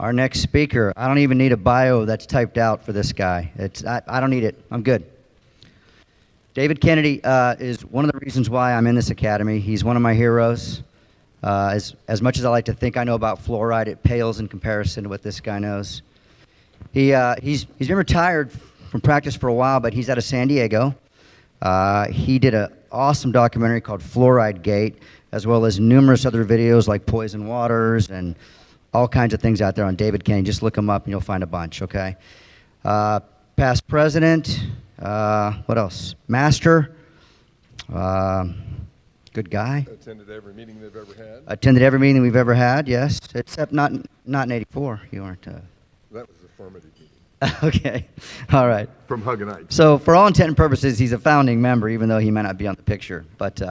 Our next speaker, I don't even need a bio that's typed out for this guy. I don't need it. I'm good. David Kennedy is one of the reasons why I'm in this academy. He's one of my heroes. As much as I like to think I know about fluoride, it pales in comparison to what this guy knows. He's been retired from practice for a while, but he's out of San Diego. He did an awesome documentary called Fluoride Gate, as well as numerous other videos like Poison Waters and all kinds of things out there on David Kennedy. Just look him up and you'll find a bunch, okay? Past president, what else? Master, good guy. Attended every meeting they've ever had. Attended every meeting we've ever had, yes, except not in '84. You weren't. That was a formative meeting. Okay, all right. From Hug and Ike. So for all intent and purposes, he's a founding member, even though he might not be on the picture. But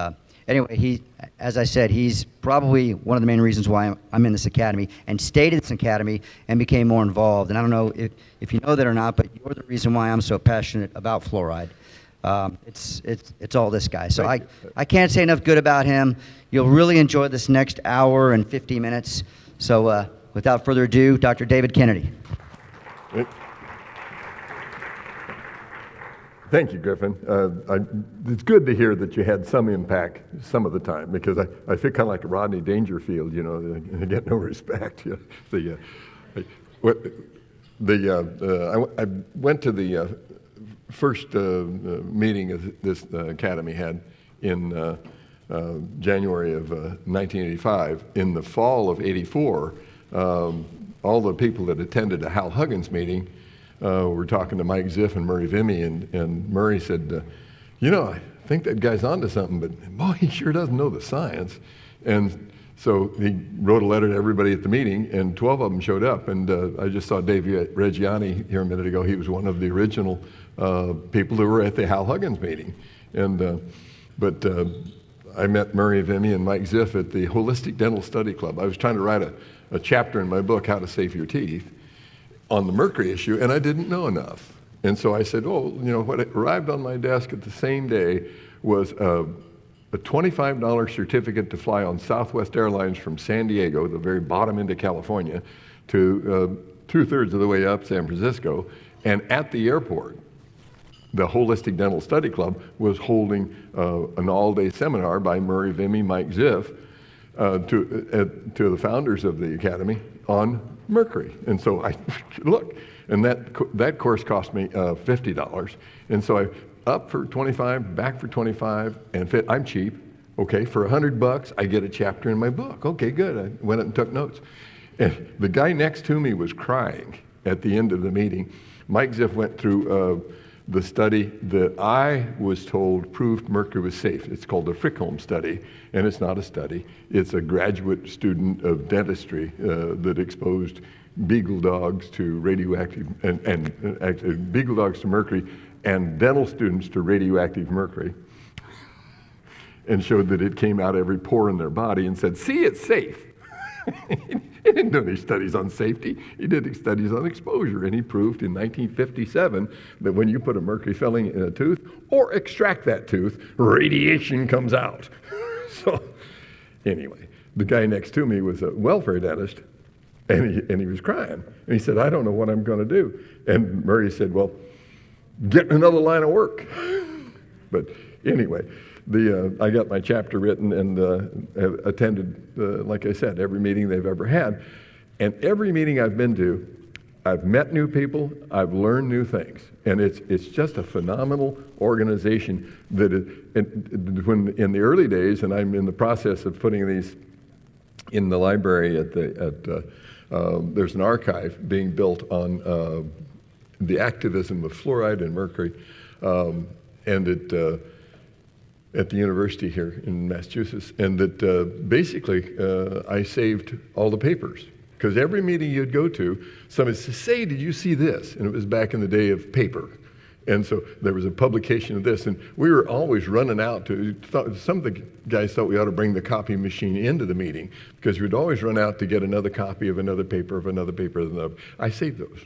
anyway, as I said, he's probably one of the main reasons why I'm in this academy, and stayed in this academy and became more involved. And I don't know if you know that or not, but you're the reason why I'm so passionate about fluoride. It's all this guy. So I can't say enough good about him. You'll really enjoy this next hour and 50 minutes. So without further ado, Dr. David Kennedy. Thank you, Griffin. It's good to hear that you had some impact some of the time, because I feel kind of like Rodney Dangerfield, you know, I get no respect. You know. I went to the first meeting this academy had in January of 1985. In the fall of '84, all the people that attended a Hal Huggins meeting were talking to Mike Ziff and Murray Vimy, and Murray said, you know, I think that guy's onto something, but boy, he sure doesn't know the science. And so he wrote a letter to everybody at the meeting, and 12 of them showed up. And I just saw Dave Reggiani here a minute ago. He was one of the original people who were at the Hal Huggins meeting. And but I met Murray Vimy and Mike Ziff at the Holistic Dental Study Club. I was trying to write a chapter in my book, How to Save Your Teeth, on the mercury issue, and I didn't know enough. And so I said, oh, you know, what arrived on my desk at the same day was a $25 certificate to fly on Southwest Airlines from San Diego, the very bottom end of California, to 2/3 of the way up San Francisco. And at the airport, the Holistic Dental Study Club was holding an all-day seminar by Murray Vimy, Mike Ziff, to the founders of the academy on mercury. And so I look, and that course cost me $50. And so I up for 25, back for 25, and I'm cheap. Okay, for $100, I get a chapter in my book. Okay, good. I went up and took notes. And the guy next to me was crying at the end of the meeting. Mike Ziff went through the study that I was told proved mercury was safe. It's called the Frickholm study, and it's not a study. It's a graduate student of dentistry that exposed beagle dogs to radioactive, and beagle dogs to mercury, and dental students to radioactive mercury, and showed that it came out every pore in their body, and said, see, it's safe. He didn't do any studies on safety. He did studies on exposure, and he proved in 1957 that when you put a mercury filling in a tooth or extract that tooth, radiation comes out. So anyway, the guy next to me was a welfare dentist, and he was crying. And he said, I don't know what I'm going to do. And Murray said, well, get another line of work. But anyway, I got my chapter written and have attended, like I said, every meeting they've ever had. And every meeting I've been to, I've met new people, I've learned new things. And it's just a phenomenal organization that when in the early days, and I'm in the process of putting these in the library there's an archive being built on the activism of fluoride and mercury, and at the university here in Massachusetts, and that basically I saved all the papers. Because every meeting you'd go to, somebody said, say, did you see this? And it was back in the day of paper. And so there was a publication of this, and we were always running out some of the guys thought we ought to bring the copy machine into the meeting, because we'd always run out to get another copy of another paper, of another paper, of another. I saved those.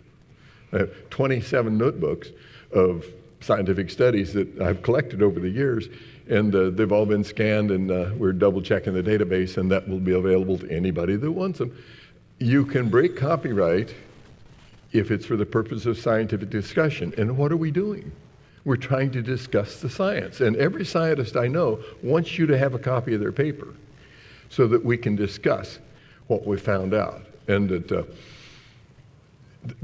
I have 27 notebooks of scientific studies that I've collected over the years, and they've all been scanned, and we're double checking the database, and that will be available to anybody that wants them. you can break copyright if it's for the purpose of scientific discussion. And what are we doing? We're trying to discuss the science. And every scientist I know wants you to have a copy of their paper so that we can discuss what we found out. And that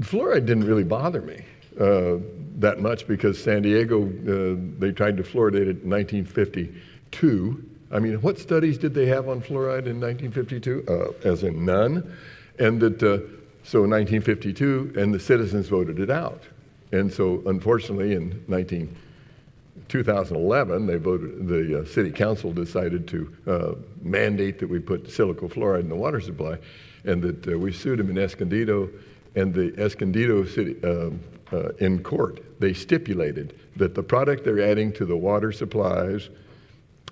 fluoride didn't really bother me that much because San Diego, they tried to fluoridate it in 1952. I mean, what studies did they have on fluoride in 1952? As in none. And that, so in 1952, and the citizens voted it out. And so, unfortunately, in 2011, they voted. The city council decided to mandate that we put silicon fluoride in the water supply, and that we sued them in Escondido, and the Escondido city in court they stipulated that the product they're adding to the water supplies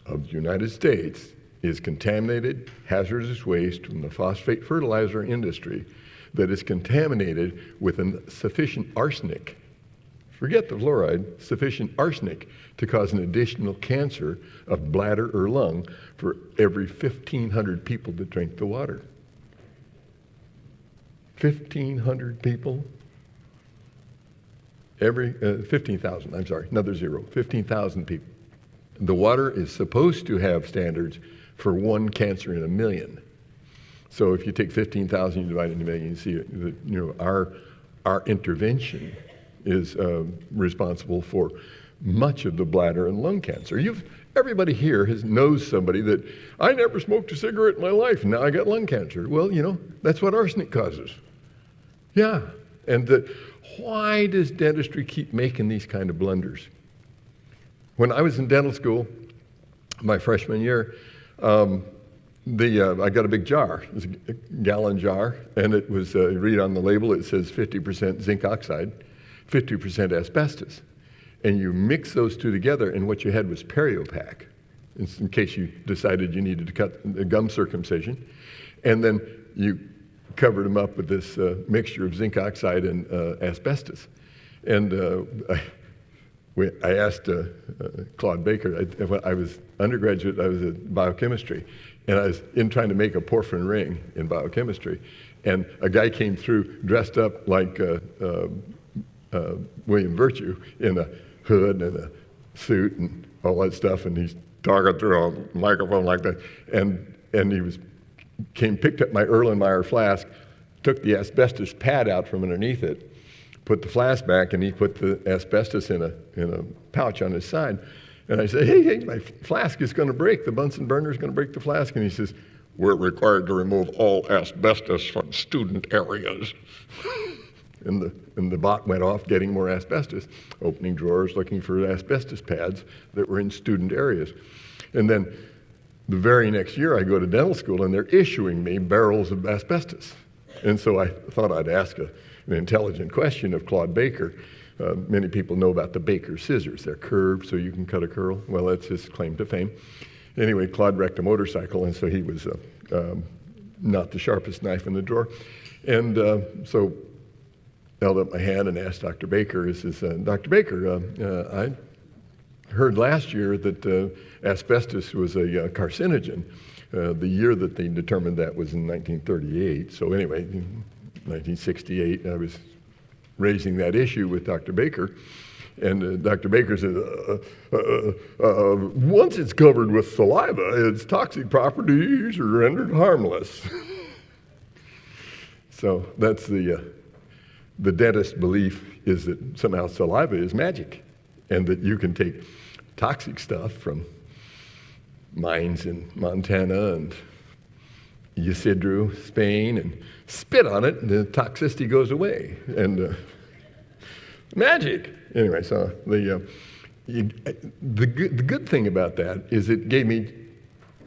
of the United States is contaminated hazardous waste from the phosphate fertilizer industry that is contaminated with sufficient arsenic. Forget the fluoride, sufficient arsenic to cause an additional cancer of bladder or lung for every 1,500 people that drink the water. 1,500 people? 15,000, I'm sorry, another zero, 15,000 people. The water is supposed to have standards for one cancer in a million. So if you take 15,000, you divide it into a million, you see that our intervention is responsible for much of the bladder and lung cancer. Everybody here knows somebody that, I never smoked a cigarette in my life, and now I got lung cancer. Well, that's what arsenic causes. Yeah, and why does dentistry keep making these kind of blunders? When I was in dental school, my freshman year, I got a big jar, it was a gallon jar, and it was, read on the label, it says 50% zinc oxide, 50% asbestos. And you mix those two together, and what you had was Periopac, in case you decided you needed to cut a gum circumcision. And then you covered them up with this mixture of zinc oxide and asbestos. And I asked Claude Baker, when I was undergraduate, I was in biochemistry, and I was trying to make a porphyrin ring in biochemistry. And a guy came through dressed up like William Virtue in a hood and a suit and all that stuff, and he's talking through a microphone like that. And he picked up my Erlenmeyer flask, took the asbestos pad out from underneath it, put the flask back, and he put the asbestos in a pouch on his side. And I said, hey, my flask is going to break. The Bunsen burner is going to break the flask. And he says, we're required to remove all asbestos from student areas. And the bot went off getting more asbestos, opening drawers, looking for asbestos pads that were in student areas. And then the very next year, I go to dental school, and they're issuing me barrels of asbestos. And so I thought I'd ask an intelligent question of Claude Baker. Many people know about the Baker scissors. They're curved so you can cut a curl. Well, that's his claim to fame. Anyway, Claude wrecked a motorcycle, and so he was not the sharpest knife in the drawer. And so held up my hand and asked Dr. Baker, Dr. Baker, I heard last year that asbestos was a carcinogen. The year that they determined that was in 1938. So anyway, in 1968, I was raising that issue with Dr. Baker. And Dr. Baker said, once it's covered with saliva, its toxic properties are rendered harmless. So that's the dentist belief, is that somehow saliva is magic, and that you can take toxic stuff from mines in Montana and Isidro, Spain, and spit on it, and the toxicity goes away. And magic. Anyway, so the good thing about that is it gave me,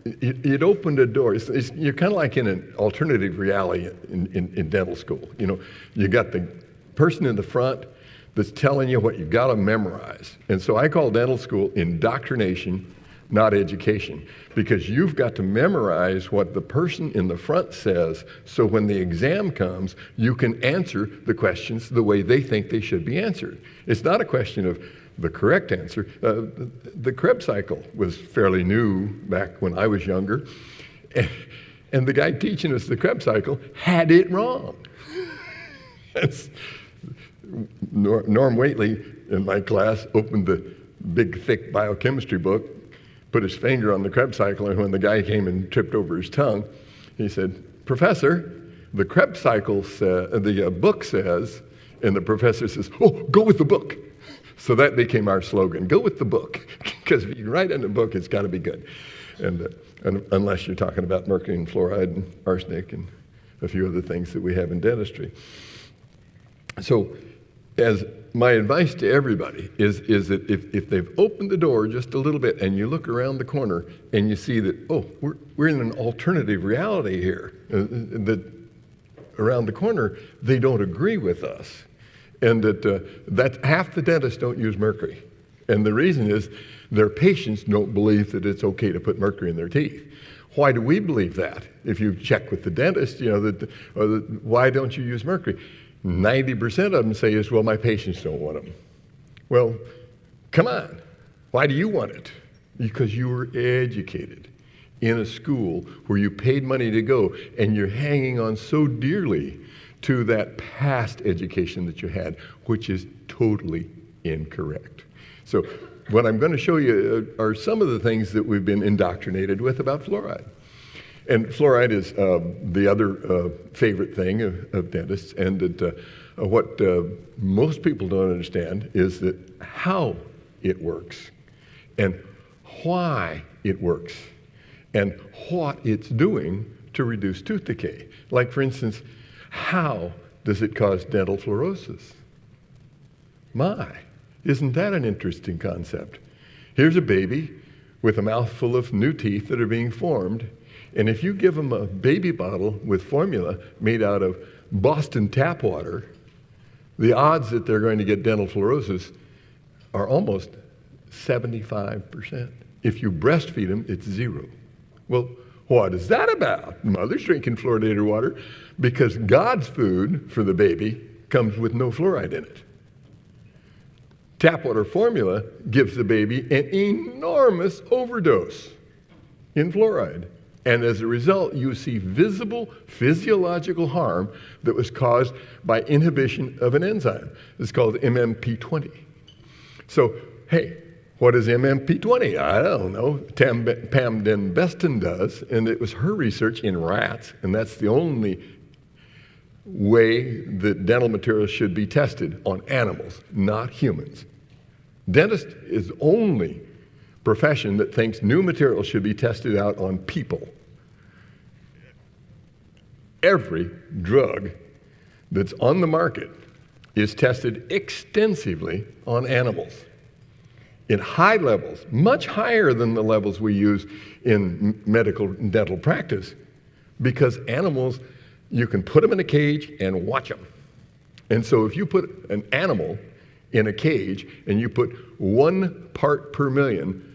it opened a door. You're kind of like in an alternative reality in dental school. You got the person in the front that's telling you what you've got to memorize. And so I call dental school indoctrination, not education, because you've got to memorize what the person in the front says, so when the exam comes, you can answer the questions the way they think they should be answered. It's not a question of the correct answer. The Krebs cycle was fairly new back when I was younger. And the guy teaching us the Krebs cycle had it wrong. Norm Whately in my class opened the big, thick biochemistry book, put his finger on the Krebs cycle, and when the guy came and tripped over his tongue, he said, "Professor, the Krebs cycle, the book says," and the professor says, "Oh, go with the book." So that became our slogan, go with the book, because if you write in the book, it's got to be good. And unless you're talking about mercury and fluoride and arsenic and a few other things that we have in dentistry. So as my advice to everybody is that if they've opened the door just a little bit and you look around the corner and you see that, oh, we're in an alternative reality here, that around the corner they don't agree with us, and that half the dentists don't use mercury. And the reason is their patients don't believe that it's okay to put mercury in their teeth. Why do we believe that? If you check with the dentist, why don't you use mercury? 90% of them say is, well, my patients don't want them. Well, come on. Why do you want it? Because you were educated in a school where you paid money to go, and you're hanging on so dearly to that past education that you had, which is totally incorrect. So what I'm going to show you are some of the things that we've been indoctrinated with about fluoride. And fluoride is the other favorite thing of dentists, and what most people don't understand is that how it works, and why it works, and what it's doing to reduce tooth decay. Like, for instance, how does it cause dental fluorosis? My, isn't that an interesting concept? Here's a baby with a mouthful of new teeth that are being formed, and if you give them a baby bottle with formula made out of Boston tap water, the odds that they're going to get dental fluorosis are almost 75%. If you breastfeed them, it's 0. Well, what is that about? Mother's drinking fluoridated water because God's food for the baby comes with no fluoride in it. Tap water formula gives the baby an enormous overdose in fluoride. And as a result, you see visible physiological harm that was caused by inhibition of an enzyme. It's called MMP20. So, hey, what is MMP20? I don't know. Pam Den Beston does, and it was her research in rats, and that's the only way that dental materials should be tested on animals, not humans. Dentist is the only profession that thinks new materials should be tested out on people. Every drug that's on the market is tested extensively on animals in high levels, much higher than the levels we use in medical and dental practice, because animals, you can put them in a cage and watch them. And so if you put an animal in a cage and you put 1 part per million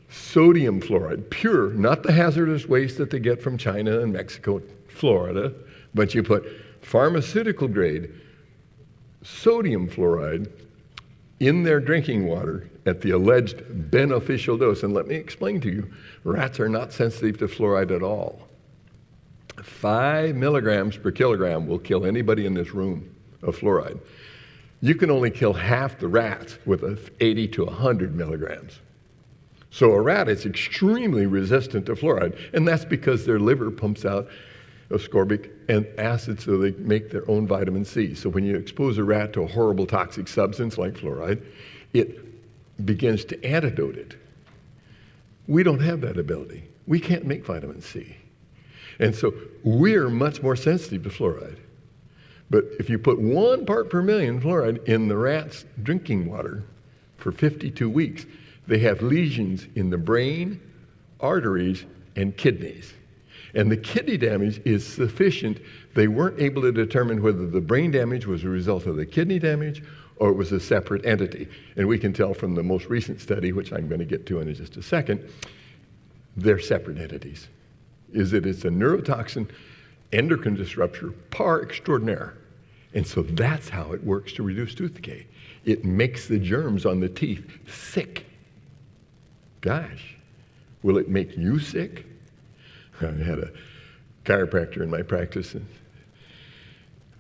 sodium fluoride, pure, not the hazardous waste that they get from China and Mexico, Florida, but you put pharmaceutical grade sodium fluoride in their drinking water at the alleged beneficial dose. And let me explain to you, rats are not sensitive to fluoride at all. 5 milligrams per kilogram will kill anybody in this room of fluoride. You can only kill half the rats with 80 to 100 milligrams. So a rat is extremely resistant to fluoride, and that's because their liver pumps out ascorbic and acid so they make their own vitamin C. So when you expose a rat to a horrible toxic substance like fluoride, it begins to antidote it. We don't have that ability. We can't make vitamin C. And so we're much more sensitive to fluoride. But if you put 1 part per million fluoride in the rat's drinking water for 52 weeks, they have lesions in the brain, arteries, and kidneys. And the kidney damage is sufficient. They weren't able to determine whether the brain damage was a result of the kidney damage or it was a separate entity. And we can tell from the most recent study, which I'm going to get to in just a second, they're separate entities. Is that it's a neurotoxin, endocrine disruptor par extraordinaire. And so that's how it works to reduce tooth decay. It makes the germs on the teeth sick. Gosh, will it make you sick? I had a chiropractor in my practice. And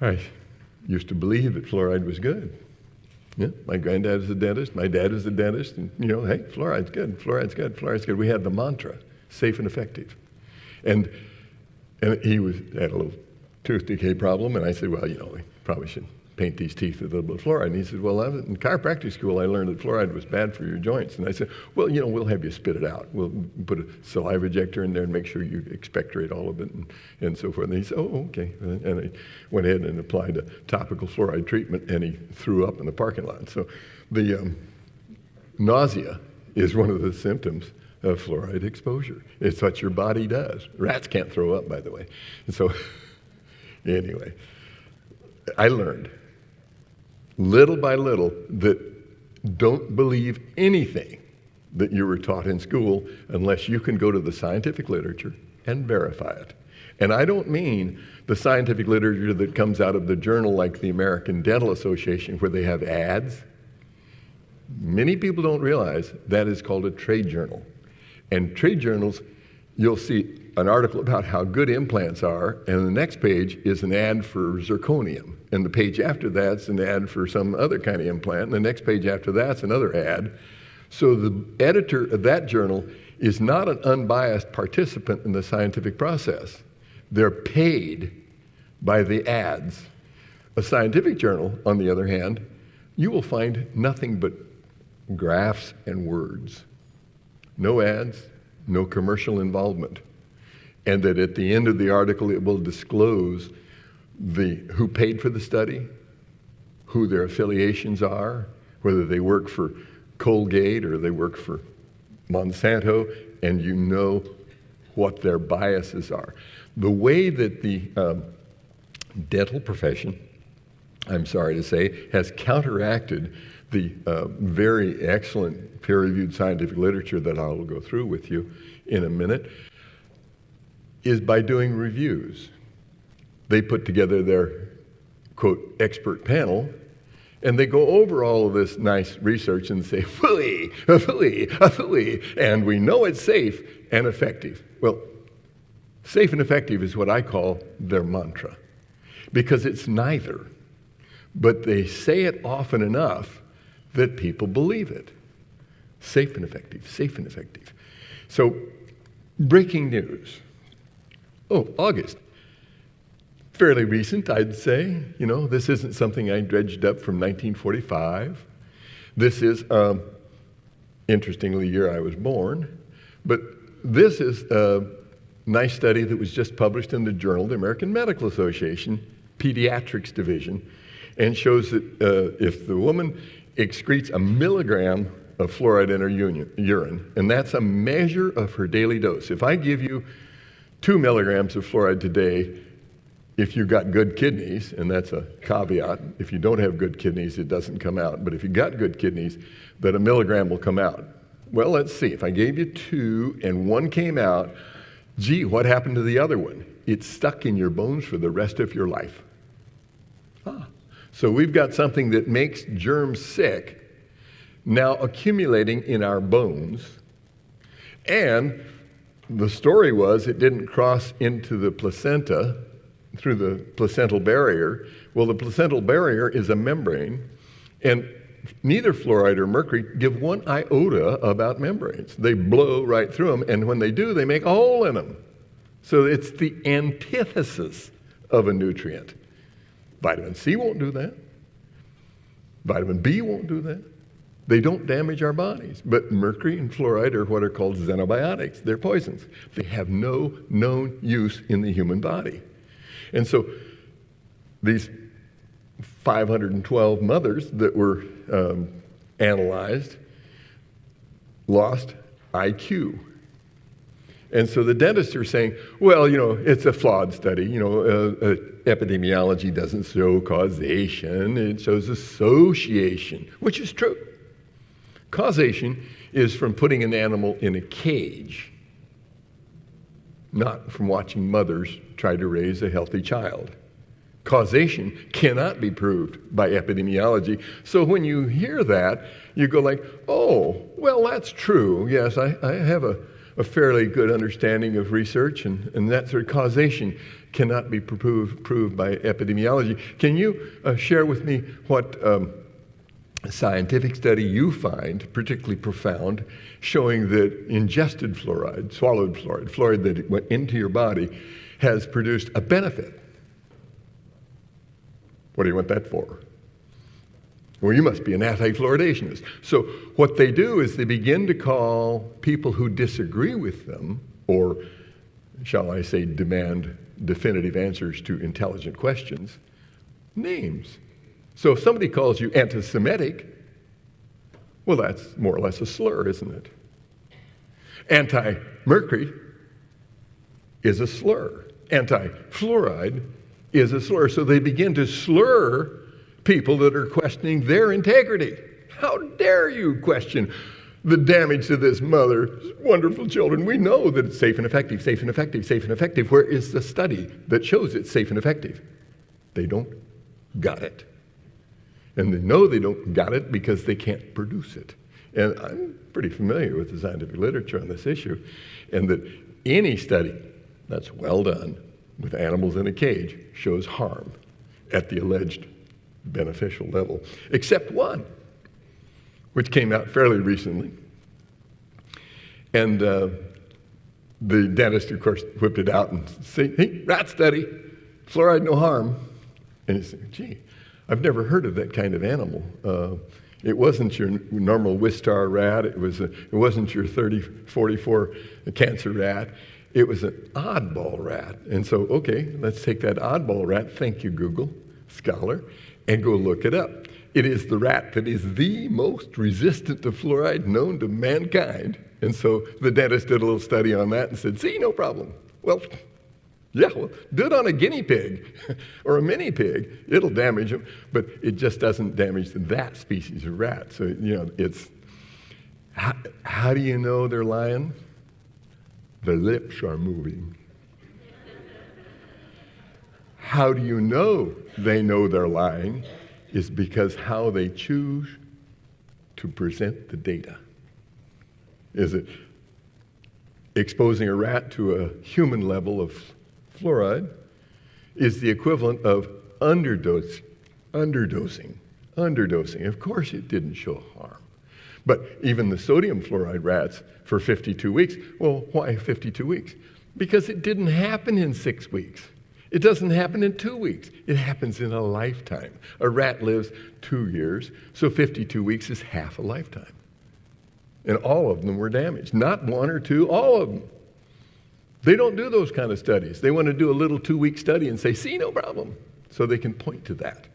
I used to believe that fluoride was good. Yeah, my granddad is a dentist, my dad is a dentist, and hey, fluoride's good, fluoride's good, fluoride's good. We had the mantra, safe and effective. And he had a little tooth decay problem, and I said, well, we probably should paint these teeth with a little bit of fluoride. And he said, well, in chiropractic school, I learned that fluoride was bad for your joints. And I said, well, we'll have you spit it out. We'll put a saliva ejector in there and make sure you expectorate all of it and so forth. And he said, oh, okay. And I went ahead and applied a topical fluoride treatment, and he threw up in the parking lot. So the nausea is one of the symptoms of fluoride exposure. It's what your body does. Rats can't throw up, by the way. And so anyway, I learned little by little that don't believe anything that you were taught in school unless you can go to the scientific literature and verify it. And I don't mean the scientific literature that comes out of the journal like the American Dental Association where they have ads. Many people don't realize that is called a trade journal. And trade journals, you'll see an article about how good implants are, and the next page is an ad for zirconium. And the page after that's an ad for some other kind of implant, and the next page after that's another ad. So the editor of that journal is not an unbiased participant in the scientific process. They're paid by the ads. A scientific journal, on the other hand, you will find nothing but graphs and words. No ads, no commercial involvement. And that at the end of the article, it will disclose who paid for the study, who their affiliations are, whether they work for Colgate or they work for Monsanto, and you know what their biases are. The way that the dental profession, I'm sorry to say, has counteracted the very excellent peer-reviewed scientific literature that I'll go through with you in a minute is by doing reviews. They put together their, quote, expert panel, and they go over all of this nice research and say, fully, and we know it's safe and effective. Well, safe and effective is what I call their mantra, because it's neither, but they say it often enough that people believe it. Safe and effective, safe and effective. So, breaking news. Oh, August. Fairly recent, I'd say. This isn't something I dredged up from 1945. This is, interestingly, the year I was born. But this is a nice study that was just published in the journal, the American Medical Association, Pediatrics Division, and shows that if the woman excretes 1 milligram of fluoride in her urine, and that's a measure of her daily dose. If I give you 2 milligrams of fluoride today, if you've got good kidneys, and that's a caveat, if you don't have good kidneys, it doesn't come out. But if you've got good kidneys, that 1 milligram will come out. Well, let's see. If I gave you 2 and 1 came out, gee, what happened to the other one? It's stuck in your bones for the rest of your life. So we've got something that makes germs sick now accumulating in our bones. And the story was it didn't cross into the placenta through the placental barrier. Well, the placental barrier is a membrane, and neither fluoride or mercury give one iota about membranes. They blow right through them, and when they do, they make a hole in them. So it's the antithesis of a nutrient. Vitamin C won't do that. Vitamin B won't do that. They don't damage our bodies. But mercury and fluoride are what are called xenobiotics. They're poisons. They have no known use in the human body. And so these 512 mothers that were analyzed lost IQ. And so the dentists are saying, well, it's a flawed study. Epidemiology doesn't show causation. It shows association, which is true. Causation is from putting an animal in a cage, not from watching mothers try to raise a healthy child. Causation cannot be proved by epidemiology. So when you hear that, you go like, oh, well, that's true. Yes, I have a a fairly good understanding of research, and that sort of causation cannot be proved by epidemiology. Can you share with me what scientific study you find particularly profound showing that ingested fluoride, swallowed fluoride, fluoride that went into your body, has produced a benefit? What do you want that for? Well, you must be an anti-fluoridationist. So what they do is they begin to call people who disagree with them, or shall I say demand definitive answers to intelligent questions, names. So if somebody calls you anti-Semitic, well, that's more or less a slur, isn't it? Anti-mercury is a slur. Anti-fluoride is a slur. So they begin to slur people that are questioning their integrity. How dare you question the damage to this mother's wonderful children? We know that it's safe and effective, safe and effective, safe and effective. Where is the study that shows it's safe and effective? They don't got it. And they know they don't got it because they can't produce it. And I'm pretty familiar with the scientific literature on this issue, and that any study that's well done with animals in a cage shows harm at the alleged beneficial level, except one, which came out fairly recently. And the dentist, of course, whipped it out and said, hey, rat study, fluoride no harm. And he said, gee, I've never heard of that kind of animal. It wasn't your normal Wistar rat. It wasn't your 44 cancer rat. It was an oddball rat. And so, okay, let's take that oddball rat, thank you, Google Scholar, and go look it up. It is the rat that is the most resistant to fluoride known to mankind. And so the dentist did a little study on that and said, see, no problem. Well, yeah, well, do it on a guinea pig or a mini pig. It'll damage them, but it just doesn't damage that species of rat. So, it's, how do you know they're lying? The lips are moving. How do you know they know they're lying? Is because how they choose to present the data. Is it exposing a rat to a human level of fluoride is the equivalent of underdosing. Of course it didn't show harm. But even the sodium fluoride rats for 52 weeks, well, why 52 weeks? Because it didn't happen in 6 weeks. It doesn't happen in 2 weeks. It happens in a lifetime. A rat lives 2 years, so 52 weeks is half a lifetime. And all of them were damaged. Not one or two, all of them. They don't do those kind of studies. They want to do a little 2-week study and say, see, no problem, so they can point to that.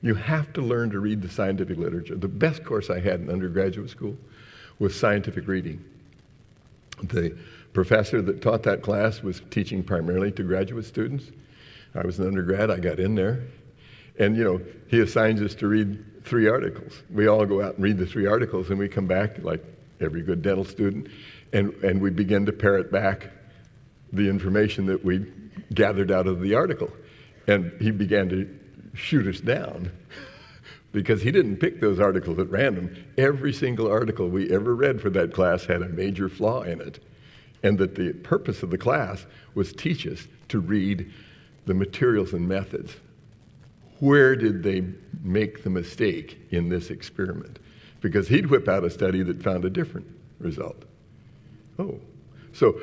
You have to learn to read the scientific literature. The best course I had in undergraduate school was scientific reading. The professor that taught that class was teaching primarily to graduate students. I was an undergrad, I got in there, and he assigns us to read 3 articles. We all go out and read the 3 articles, and we come back, like every good dental student, and we begin to parrot back the information that we gathered out of the article. And he began to shoot us down because he didn't pick those articles at random. Every single article we ever read for that class had a major flaw in it, and that the purpose of the class was teach us to read the materials and methods. Where did they make the mistake in this experiment? Because he'd whip out a study that found a different result. Oh, so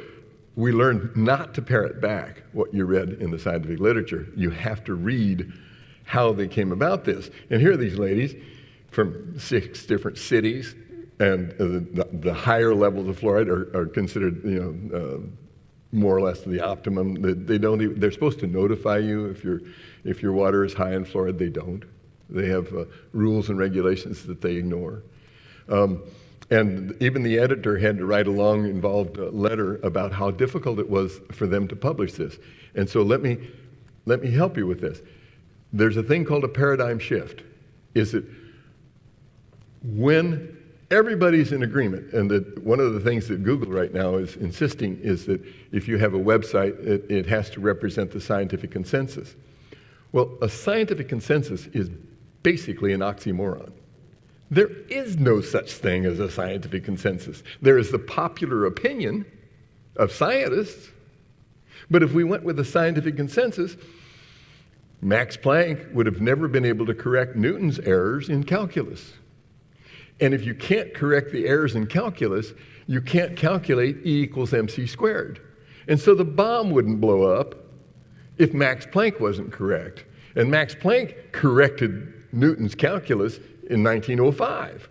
we learned not to parrot back what you read in the scientific literature. You have to read how they came about this. And here are these ladies from 6 different cities, and the higher levels of fluoride are considered, more or less the optimum. They're supposed to notify you if your water is high in fluoride. They don't. They have rules and regulations that they ignore. And even the editor had to write a long, involved letter about how difficult it was for them to publish this. And so let me help you with this. There's a thing called a paradigm shift. Is that when everybody's in agreement, and that one of the things that Google right now is insisting is that if you have a website, it has to represent the scientific consensus. Well, a scientific consensus is basically an oxymoron. There is no such thing as a scientific consensus. There is the popular opinion, of scientists. But if we went with the scientific consensus, Max Planck would have never been able to correct Newton's errors in calculus. And if you can't correct the errors in calculus, you can't calculate E equals mc squared. And so the bomb wouldn't blow up if Max Planck wasn't correct. And Max Planck corrected Newton's calculus in 1905.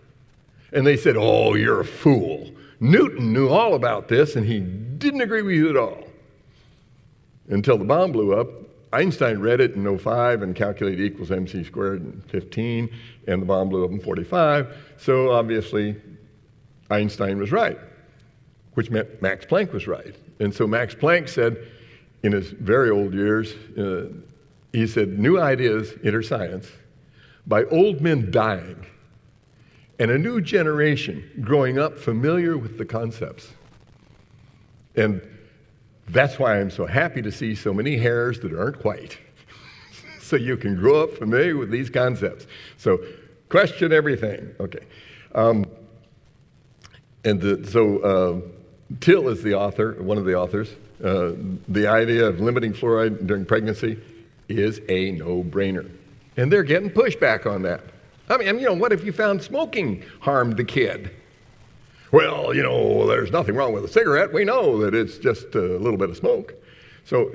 And they said, oh, you're a fool. Newton knew all about this, and he didn't agree with you at all. Until the bomb blew up, Einstein read it in 05 and calculated E equals mc squared in 15, and the bomb blew up in 45. So obviously, Einstein was right, which meant Max Planck was right. And so Max Planck said, in his very old years, he said, new ideas enter science by old men dying and a new generation growing up familiar with the concepts. And that's why I'm so happy to see so many hairs that aren't white. So you can grow up familiar with these concepts. So question everything. Okay. Till is the author, one of the authors. The idea of limiting fluoride during pregnancy is a no-brainer. And they're getting pushback on that. I mean, what if you found smoking harmed the kid? Well, there's nothing wrong with a cigarette. We know that it's just a little bit of smoke. So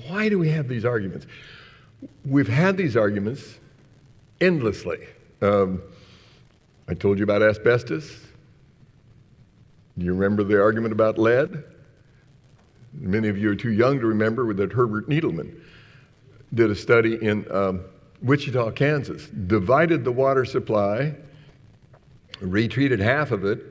why do we have these arguments? We've had these arguments endlessly. I told you about asbestos. Do you remember the argument about lead? Many of you are too young to remember that Herbert Needleman did a study in Wichita, Kansas, divided the water supply, retreated half of it,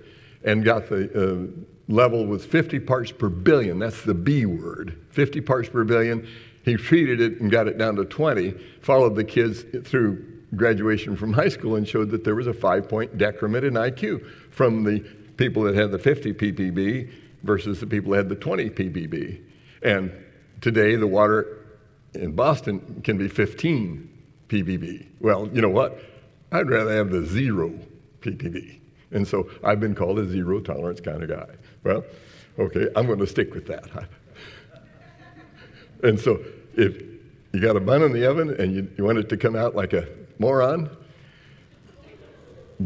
and got the level was 50 parts per billion. That's the B word, 50 parts per billion. He treated it and got it down to 20, followed the kids through graduation from high school and showed that there was a 5-point decrement in IQ from the people that had the 50 ppb versus the people that had the 20 ppb. And today the water in Boston can be 15 ppb. Well, you know what? I'd rather have the 0 ppb. And so I've been called a zero tolerance kind of guy. Well, okay, I'm going to stick with that. And so if you got a bun in the oven and you want it to come out like a moron,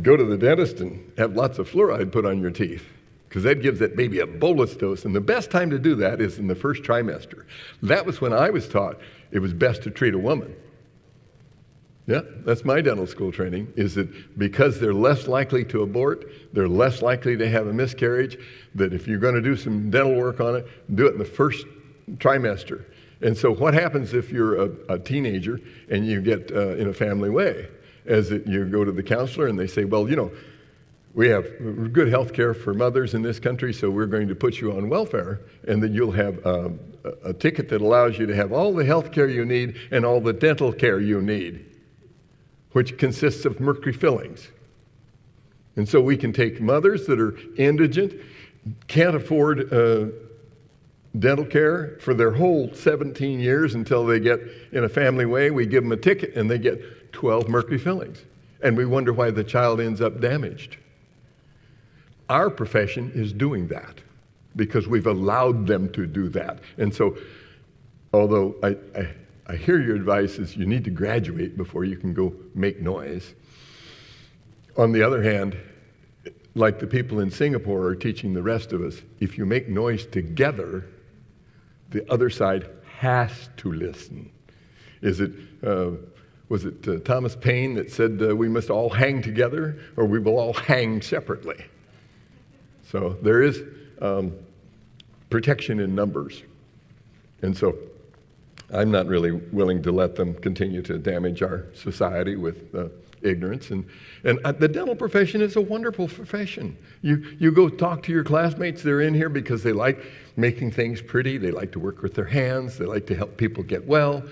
go to the dentist and have lots of fluoride put on your teeth, because that gives that baby a bolus dose. And the best time to do that is in the first trimester. That was when I was taught it was best to treat a woman. Yeah, that's my dental school training, is that because they're less likely to abort, they're less likely to have a miscarriage, that if you're going to do some dental work on it, do it in the first trimester. And so what happens if you're a teenager and you get in a family way? As you go to the counselor and they say, well, we have good health care for mothers in this country, so we're going to put you on welfare, and then you'll have a ticket that allows you to have all the health care you need and all the dental care you need, which consists of mercury fillings. And so we can take mothers that are indigent, can't afford dental care for their whole 17 years until they get in a family way. We give them a ticket and they get 12 mercury fillings. And we wonder why the child ends up damaged. Our profession is doing that because we've allowed them to do that. And so, although I hear your advice is you need to graduate before you can go make noise. On the other hand, like the people in Singapore are teaching the rest of us, if you make noise together, the other side has to listen. Was it Thomas Paine that said we must all hang together or we will all hang separately? So there is protection in numbers. And so I'm not really willing to let them continue to damage our society with ignorance. And the dental profession is a wonderful profession. You go talk to your classmates, they're in here because they like making things pretty, they like to work with their hands, they like to help people get well.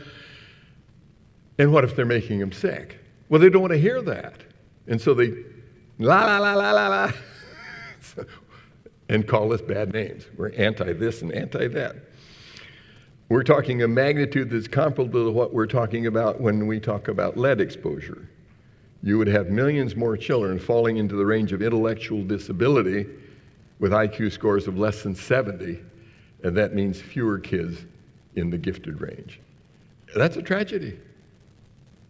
And what if they're making them sick? Well, they don't want to hear that. And so they la la la la la la and call us bad names. We're anti this and anti that. We're talking a magnitude that's comparable to what we're talking about when we talk about lead exposure. You would have millions more children falling into the range of intellectual disability with IQ scores of less than 70, and that means fewer kids in the gifted range. That's a tragedy.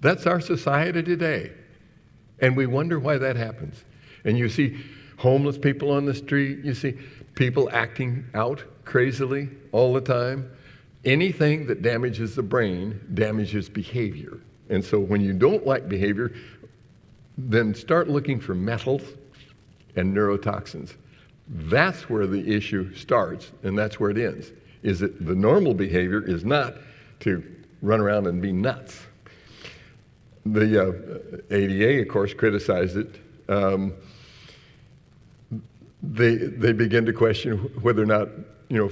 That's our society today. And we wonder why that happens. And you see homeless people on the street, you see people acting out crazily all the time. Anything that damages the brain damages behavior. And so when you don't like behavior, then start looking for metals and neurotoxins. That's where the issue starts, and that's where it ends, is that the normal behavior is not to run around and be nuts. The ADA, of course, criticized it. They begin to question whether or not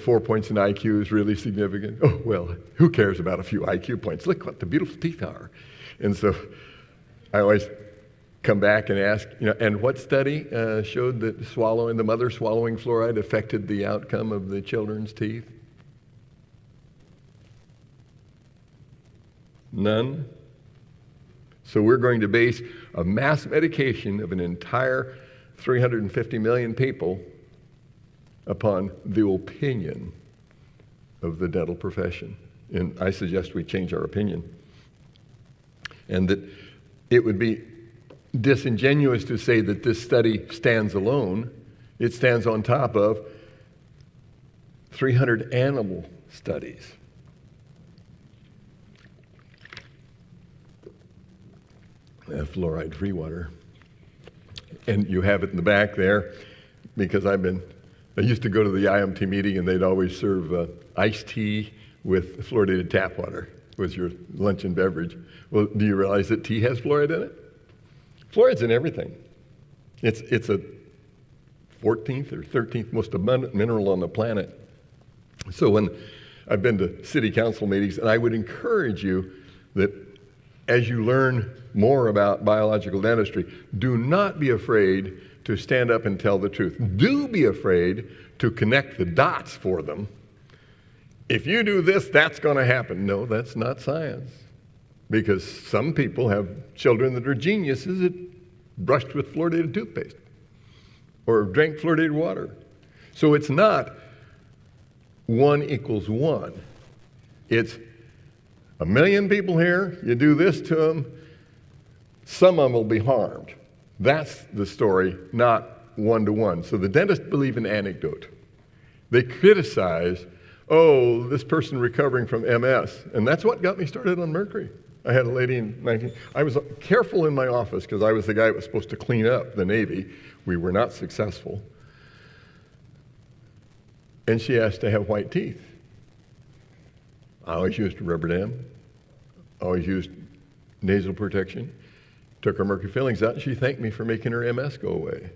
4 points in IQ is really significant. Oh, well, who cares about a few IQ points? Look what the beautiful teeth are. And so I always come back and ask, and what study showed that the mother swallowing fluoride affected the outcome of the children's teeth? None. So we're going to base a mass medication of an entire 350 million people upon the opinion of the dental profession. And I suggest we change our opinion. And that it would be disingenuous to say that this study stands alone. It stands on top of 300 animal studies. Fluoride-free water. And you have it in the back there because I used to go to the IAOMT meeting and they'd always serve iced tea with fluoridated tap water was your lunch and beverage. Well, do you realize that tea has fluoride in it? Fluoride's in everything. It's a 14th or 13th most abundant mineral on the planet. So when I've been to city council meetings, and I would encourage you that as you learn more about biological dentistry, do not be afraid to stand up and tell the truth. Do be afraid to connect the dots for them. If you do this, that's going to happen. No, that's not science. Because some people have children that are geniuses that brushed with fluoridated toothpaste or drank fluoridated water. So it's not 1 equals 1. It's a million people here, you do this to them, some of them will be harmed. That's the story, not 1-to-1. So the dentists believe in anecdote. They criticize, oh, this person recovering from MS. And that's what got me started on mercury. I had a lady I was careful in my office because I was the guy that was supposed to clean up the Navy. We were not successful. And she asked to have white teeth. I always used a rubber dam, always used nasal protection, took her mercury fillings out, and she thanked me for making her MS go away.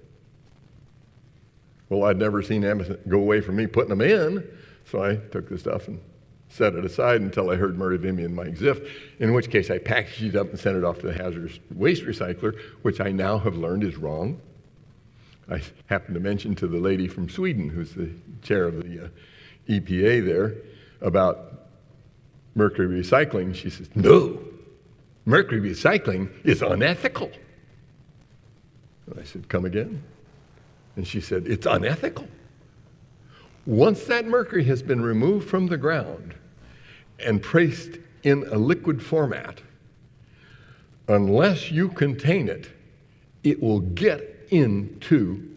Well, I'd never seen MS go away from me putting them in, so I took the stuff and set it aside until I heard Merovimium Mike Ziff, in which case I packaged it up and sent it off to the hazardous waste recycler, which I now have learned is wrong. I happened to mention to the lady from Sweden, who's the chair of the EPA there, about mercury recycling. She says, no, mercury recycling is unethical. And I said, come again? And she said, it's unethical. Once that mercury has been removed from the ground and placed in a liquid format, unless you contain it, it will get into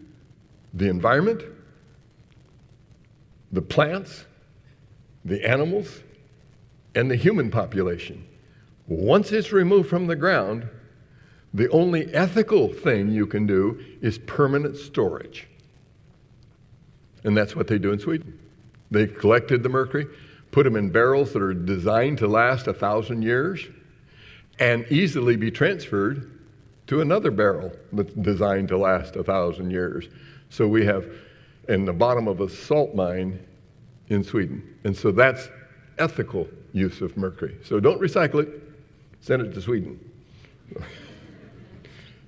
the environment, the plants, the animals, and the human population. Once it's removed from the ground, the only ethical thing you can do is permanent storage. And that's what they do in Sweden. They collected the mercury, put them in barrels that are designed to last 1,000 years and easily be transferred to another barrel that's designed to last 1,000 years. So we have in the bottom of a salt mine in Sweden. And so that's ethical use of mercury. So don't recycle it, send it to Sweden.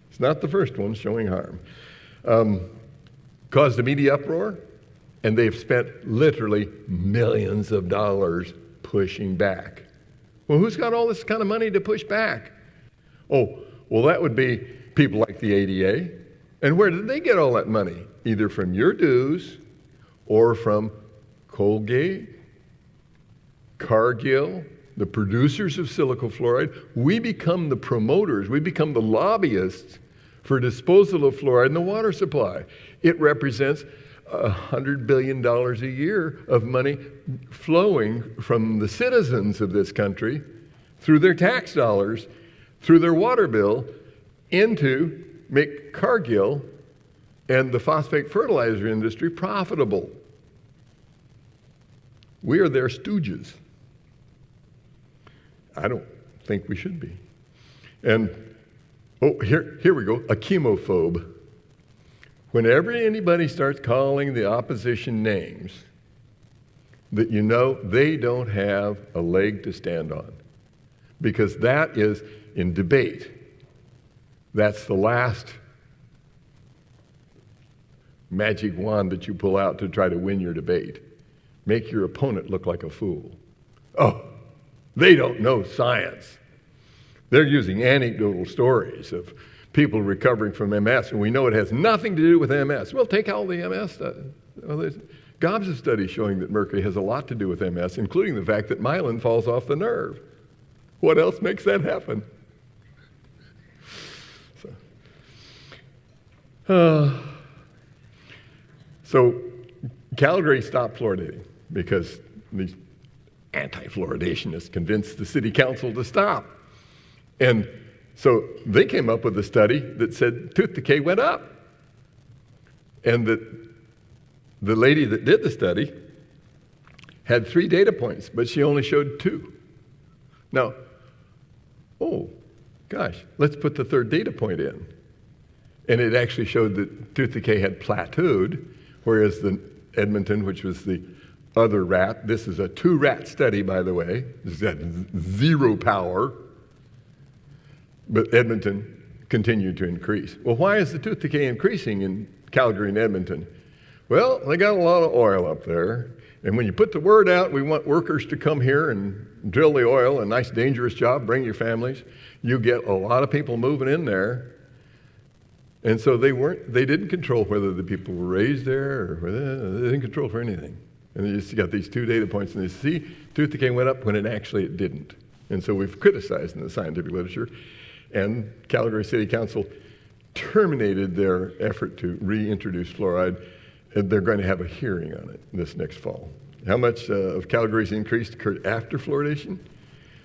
It's not the first one showing harm. Caused a media uproar, and they've spent literally millions of dollars pushing back. Well, who's got all this kind of money to push back? Oh, well, that would be people like the ADA. And where did they get all that money? either from your dues or from Colgate, Cargill, the producers of silicon fluoride. We become the promoters, we become the lobbyists for disposal of fluoride in the water supply. It represents $100 billion a year of money flowing from the citizens of this country through their tax dollars, through their water bill, into make Cargill and the phosphate fertilizer industry profitable. We are their stooges. I don't think we should be. And, oh, here we go, a chemophobe. Whenever anybody starts calling the opposition names that you know they don't have a leg to stand on, because that is in debate. That's the last magic wand that you pull out to try to win your debate. Make your opponent look like a fool. Oh, they don't know science. They're using anecdotal stories of people recovering from MS, and we know it has nothing to do with MS. Well, take all the MS stuff. Well, there's gobs of studies showing that mercury has a lot to do with MS, including the fact that myelin falls off the nerve. What else makes that happen? So Calgary stopped fluoridating because these anti-fluoridationists convinced the city council to stop. And so they came up with a study that said tooth decay went up. And that the lady that did the study had 3 data points, but she only showed 2. Now, oh, gosh, let's put the 3rd data point in. And it actually showed that tooth decay had plateaued, whereas the Edmonton, which was the other rat, this is a 2-rat study, by the way, this had 0 power, but Edmonton continued to increase. Well, why is the tooth decay increasing in Calgary and Edmonton? Well, they got a lot of oil up there, and when you put the word out, we want workers to come here and drill the oil, a nice dangerous job, bring your families, you get a lot of people moving in there. And so they didn't control whether the people were raised there or whether they didn't control for anything. And they just got these 2 data points, and they see tooth decay went up when it didn't. And so we've criticized in the scientific literature, and Calgary City Council terminated their effort to reintroduce fluoride, and they're going to have a hearing on it this next fall. How much of Calgary's increase occurred after fluoridation?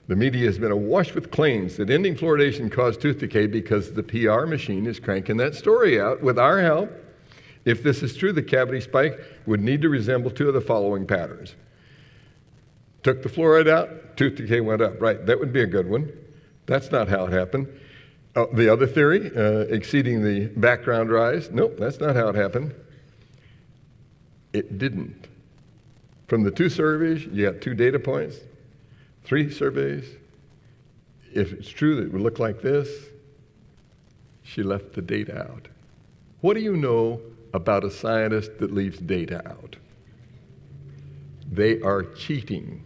The media has been awash with claims that ending fluoridation caused tooth decay because the PR machine is cranking that story out with our help. If this is true, the cavity spike would need to resemble 2 of the following patterns. Took the fluoride out, tooth decay went up. Right, that would be a good one. That's not how it happened. The other theory, exceeding the background rise. Nope, that's not how it happened. It didn't. From the 2 surveys, you got 2 data points. 3 surveys. If it's true that it would look like this, she left the data out. What do you know about a scientist that leaves data out? They are cheating.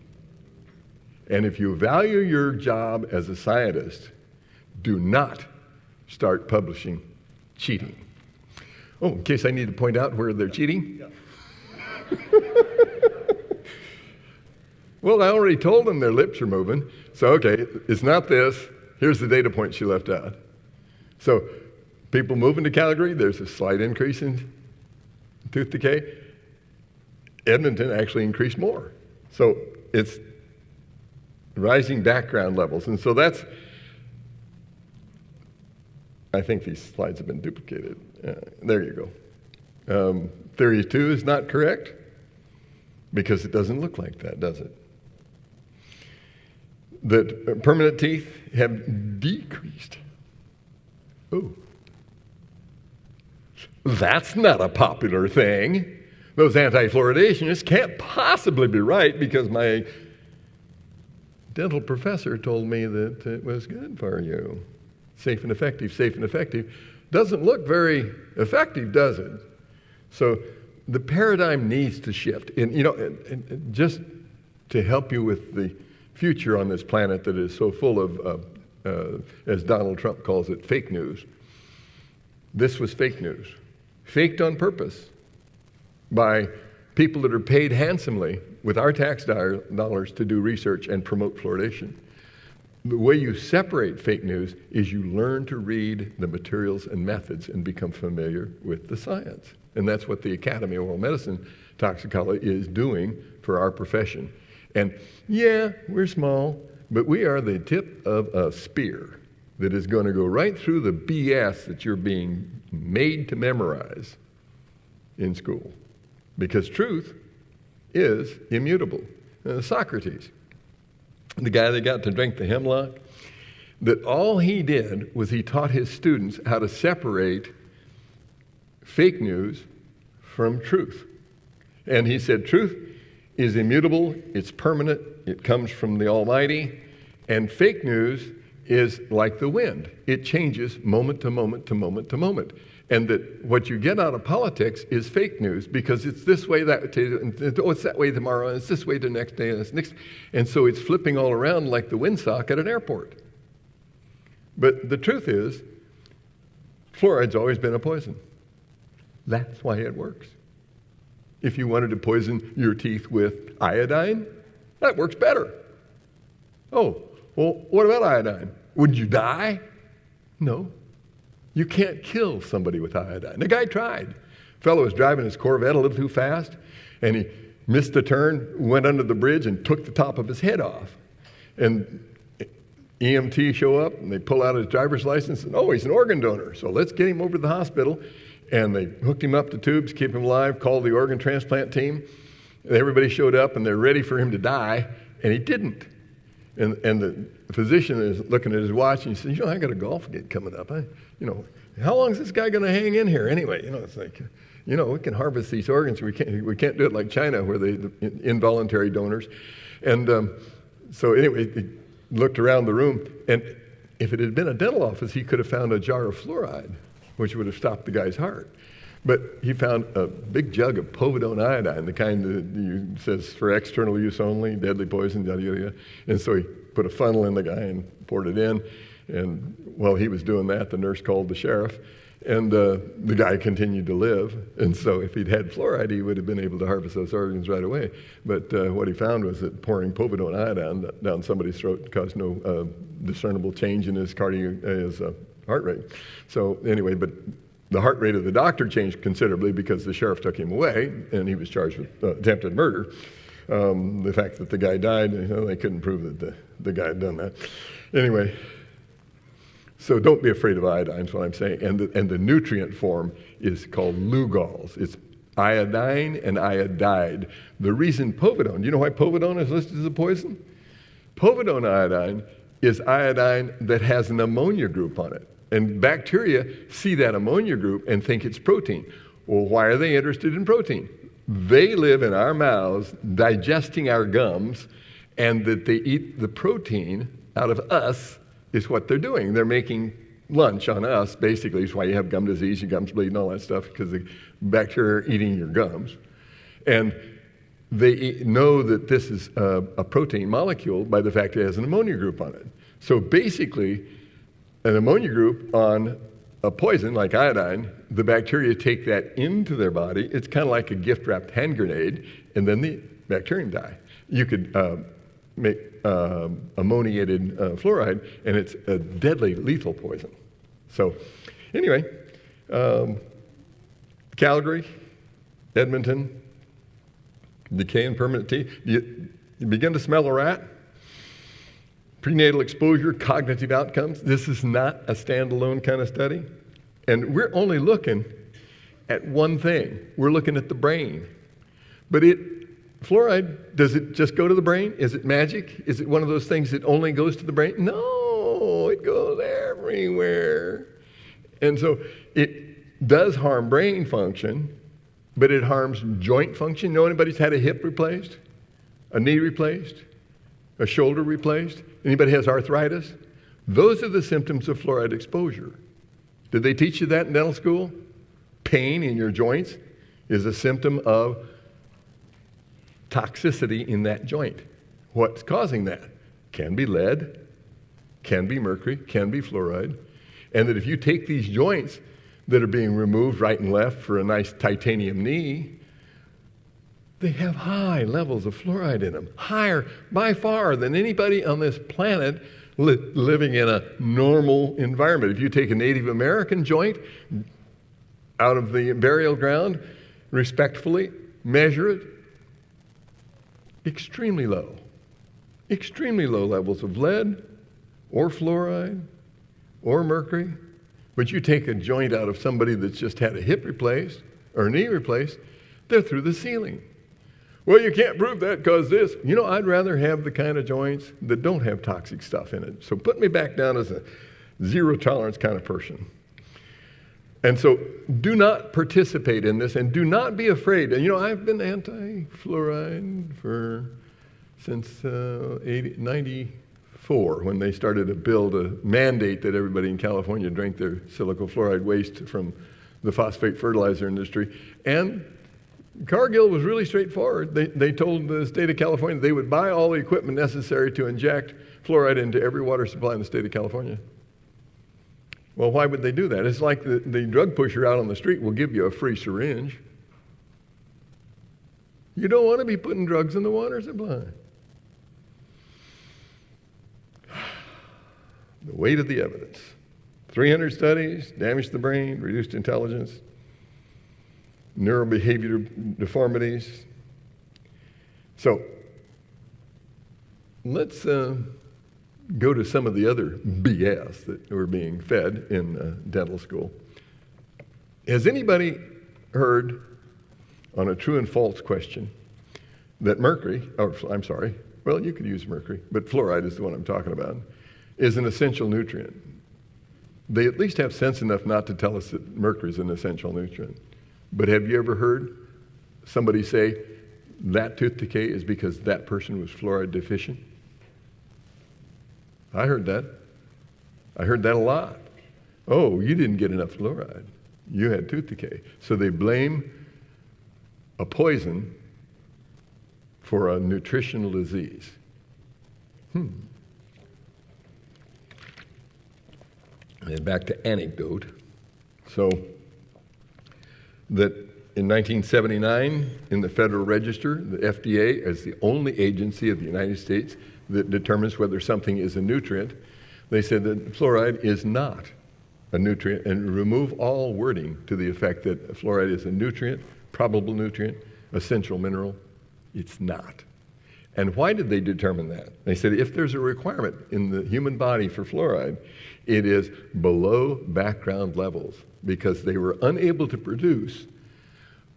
And if you value your job as a scientist, do not start publishing cheating. Oh, in case I need to point out where they're cheating. Yeah. Well, I already told them their lips are moving. So, okay, it's not this. Here's the data point she left out. So, people moving to Calgary, there's a slight increase in tooth decay. Edmonton actually increased more. So, it's rising background levels. And so that's, I think these slides have been duplicated. There you go. Theory 2 is not correct because it doesn't look like that, does it? That permanent teeth have decreased. Oh, that's not a popular thing. Those anti-fluoridationists can't possibly be right because my dental professor told me that it was good for you. Safe and effective, safe and effective. Doesn't look very effective, does it? So the paradigm needs to shift. And, you know, and just to help you with the future on this planet that is so full of, as Donald Trump calls it, fake news. This was fake news. faked on purpose by people that are paid handsomely with our tax dollars to do research and promote fluoridation. The way you separate fake news is you learn to read the materials and methods and become familiar with the science. And that's what the Academy of Oral Medicine and Toxicology is doing for our profession. And yeah, we're small, but we are the tip of a spear that is going to go right through the BS that you're being made to memorize in school. Because truth is immutable. Socrates, the guy that got to drink the hemlock, that all he did was he taught his students how to separate fake news from truth. And he said truth is immutable, it's permanent, it comes from the Almighty, and fake news is like the wind. It changes moment to moment to moment to moment. And that what you get out of politics is fake news because it's this way, that way, oh, it's that way tomorrow, and it's this way the next day, and it's next. And so it's flipping all around like the windsock at an airport. But the truth is, fluoride's always been a poison. That's why it works. If you wanted to poison your teeth with iodine, that works better. Oh, well, what about iodine? Would you die? No. You can't kill somebody with iodine. The guy tried. The fellow was driving his Corvette a little too fast, and he missed a turn, went under the bridge, and took the top of his head off. And EMT show up, and they pull out his driver's license, and oh, he's an organ donor, so let's get him over to the hospital. And they hooked him up to tubes, keep him alive, called the organ transplant team. Everybody showed up, and they're ready for him to die, and he didn't. And the physician is looking at his watch, and he says, I got a golf gig coming up. How long is this guy going to hang in here anyway? It's like, we can harvest these organs. We can't do it like China, where the involuntary donors. And so anyway, he looked around the room, and if it had been a dental office, he could have found a jar of fluoride, which would have stopped the guy's heart. But he found a big jug of povidone iodine, the kind that says for external use only, deadly poison, yada, yada, yada. And so he put a funnel in the guy and poured it in. And while he was doing that, the nurse called the sheriff. And the guy continued to live. And so if he'd had fluoride, he would have been able to harvest those organs right away. But what he found was that pouring povidone iodine down somebody's throat caused no discernible change in his heart rate. So anyway, but the heart rate of the doctor changed considerably because the sheriff took him away, and he was charged with attempted murder. The fact that the guy died, they couldn't prove that the guy had done that. Anyway, so don't be afraid of iodine is what I'm saying. And the nutrient form is called Lugol's. It's iodine and iodide. The reason povidone, do you know why povidone is listed as a poison? Povidone iodine is iodine that has an ammonia group on it. And bacteria see that ammonia group and think it's protein. Well, why are they interested in protein? They live in our mouths, digesting our gums, and that they eat the protein out of us is what they're doing. They're making lunch on us, basically. That's why you have gum disease, your gums bleed, and all that stuff, because the bacteria are eating your gums. And they know that this is a protein molecule by the fact it has an ammonia group on it. So basically, an ammonia group on a poison like iodine, the bacteria take that into their body. It's kind of like a gift-wrapped hand grenade, and then the bacteria die. You could make ammoniated fluoride, and it's a deadly, lethal poison. So anyway, Calgary, Edmonton, decay and permanent teeth. You begin to smell a rat? Prenatal exposure, cognitive outcomes. This is not a standalone kind of study. And we're only looking at one thing. We're looking at the brain. But fluoride, does it just go to the brain? Is it magic? Is it one of those things that only goes to the brain? No, it goes everywhere. And so it does harm brain function, but it harms joint function. Know anybody's had a hip replaced? A knee replaced? A shoulder replaced? Anybody has arthritis? Those are the symptoms of fluoride exposure. Did they teach you that in dental school? Pain in your joints is a symptom of toxicity in that joint. What's causing that? Can be lead, can be mercury, can be fluoride. And that if you take these joints that are being removed right and left for a nice titanium knee, they have high levels of fluoride in them, higher by far than anybody on this planet living in a normal environment. If you take a Native American joint out of the burial ground, respectfully measure it, extremely low levels of lead or fluoride or mercury. But you take a joint out of somebody that's just had a hip replaced or a knee replaced, they're through the ceiling. Well, you can't prove that because this. I'd rather have the kind of joints that don't have toxic stuff in it. So put me back down as a zero tolerance kind of person. And so do not participate in this and do not be afraid. And I've been anti-fluoride since 94 when they started to build a mandate that everybody in California drank their silico fluoride waste from the phosphate fertilizer industry. And Cargill was really straightforward. They told the state of California they would buy all the equipment necessary to inject fluoride into every water supply in the state of California. Well, why would they do that? It's like the drug pusher out on the street will give you a free syringe. You don't want to be putting drugs in the water supply. The weight of the evidence. 300 studies, damaged the brain, reduced intelligence, neurobehavioral deformities. So let's go to some of the other BS that we're being fed in dental school. Has anybody heard on a true and false question that mercury, well, you could use mercury, but fluoride is the one I'm talking about, is an essential nutrient? They at least have sense enough not to tell us that mercury is an essential nutrient. But have you ever heard somebody say that tooth decay is because that person was fluoride deficient? I heard that. I heard that a lot. Oh, you didn't get enough fluoride. You had tooth decay. So they blame a poison for a nutritional disease. And back to anecdote. So that in 1979, in the Federal Register, the FDA, as the only agency of the United States that determines whether something is a nutrient, they said that fluoride is not a nutrient, and remove all wording to the effect that fluoride is a nutrient, probable nutrient, essential mineral. It's not. And why did they determine that? They said if there's a requirement in the human body for fluoride, it is below background levels, because they were unable to produce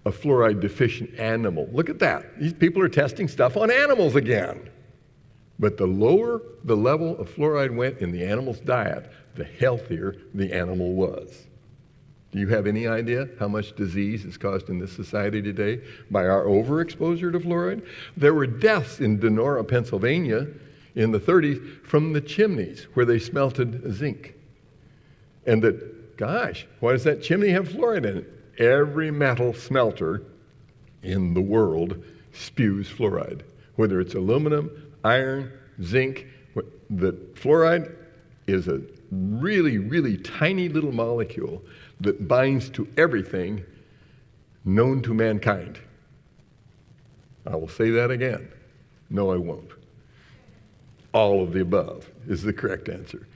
a fluoride deficient animal. Look at that. These people are testing stuff on animals again. But the lower the level of fluoride went in the animal's diet, the healthier the animal was. Do you have any idea how much disease is caused in this society today by our overexposure to fluoride? There were deaths in Donora, Pennsylvania in the 30s from the chimneys where they smelted zinc. And that, gosh, why does that chimney have fluoride in it? Every metal smelter in the world spews fluoride, whether it's aluminum, iron, zinc. The fluoride is a really, really tiny little molecule that binds to everything known to mankind. I will say that again. No, I won't. All of the above is the correct answer.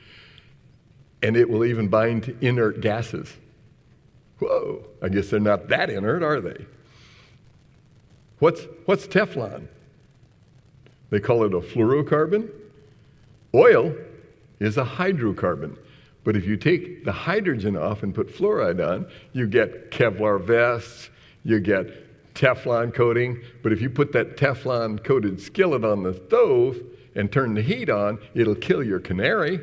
And it will even bind to inert gases. Whoa, I guess they're not that inert, are they? What's Teflon? They call it a fluorocarbon. Oil is a hydrocarbon. But if you take the hydrogen off and put fluoride on, you get Kevlar vests, you get Teflon coating. But if you put that Teflon coated skillet on the stove and turn the heat on, it'll kill your canary.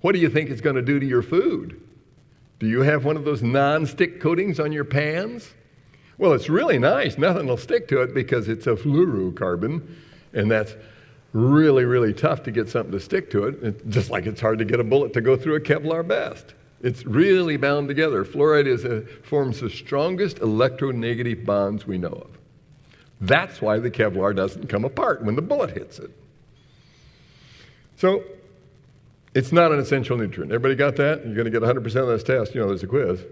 What do you think it's going to do to your food? Do you have one of those non-stick coatings on your pans? Well, it's really nice. Nothing will stick to it because it's a fluorocarbon, and that's really, really tough to get something to stick to it. It's just like it's hard to get a bullet to go through a Kevlar vest. It's really bound together. Fluoride forms the strongest electronegative bonds we know of. That's why the Kevlar doesn't come apart when the bullet hits it. So It's not an essential nutrient. Everybody got that? You're going to get 100% of this test. You know, there's a quiz.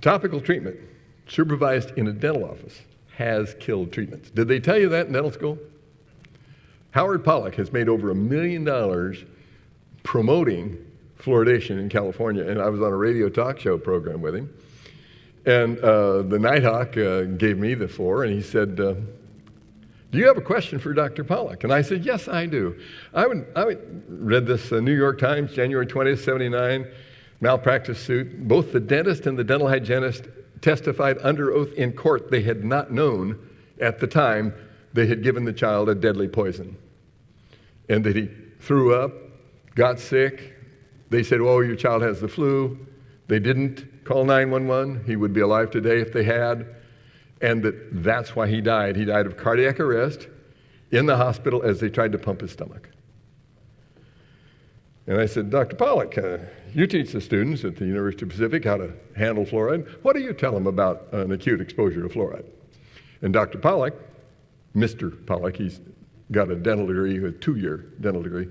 Topical treatment supervised in a dental office has killed treatments. Did they tell you that in dental school? Howard Pollack has made over $1 million promoting fluoridation in California, and I was on a radio talk show program with him. And the Nighthawk gave me the floor, and he said, do you have a question for Dr. Pollack? And I said, yes, I do. I read this New York Times, January 20th, 79, malpractice suit. Both the dentist and the dental hygienist testified under oath in court they had not known at the time they had given the child a deadly poison. And that he threw up, got sick. They said, oh, your child has the flu. They didn't call 911. He would be alive today if they had. And that's why he died. He died of cardiac arrest in the hospital as they tried to pump his stomach. And I said, Dr. Pollack, you teach the students at the University of Pacific how to handle fluoride. What do you tell them about an acute exposure to fluoride? And Dr. Pollack, Mr. Pollack, he's got a dental degree, a 2-year dental degree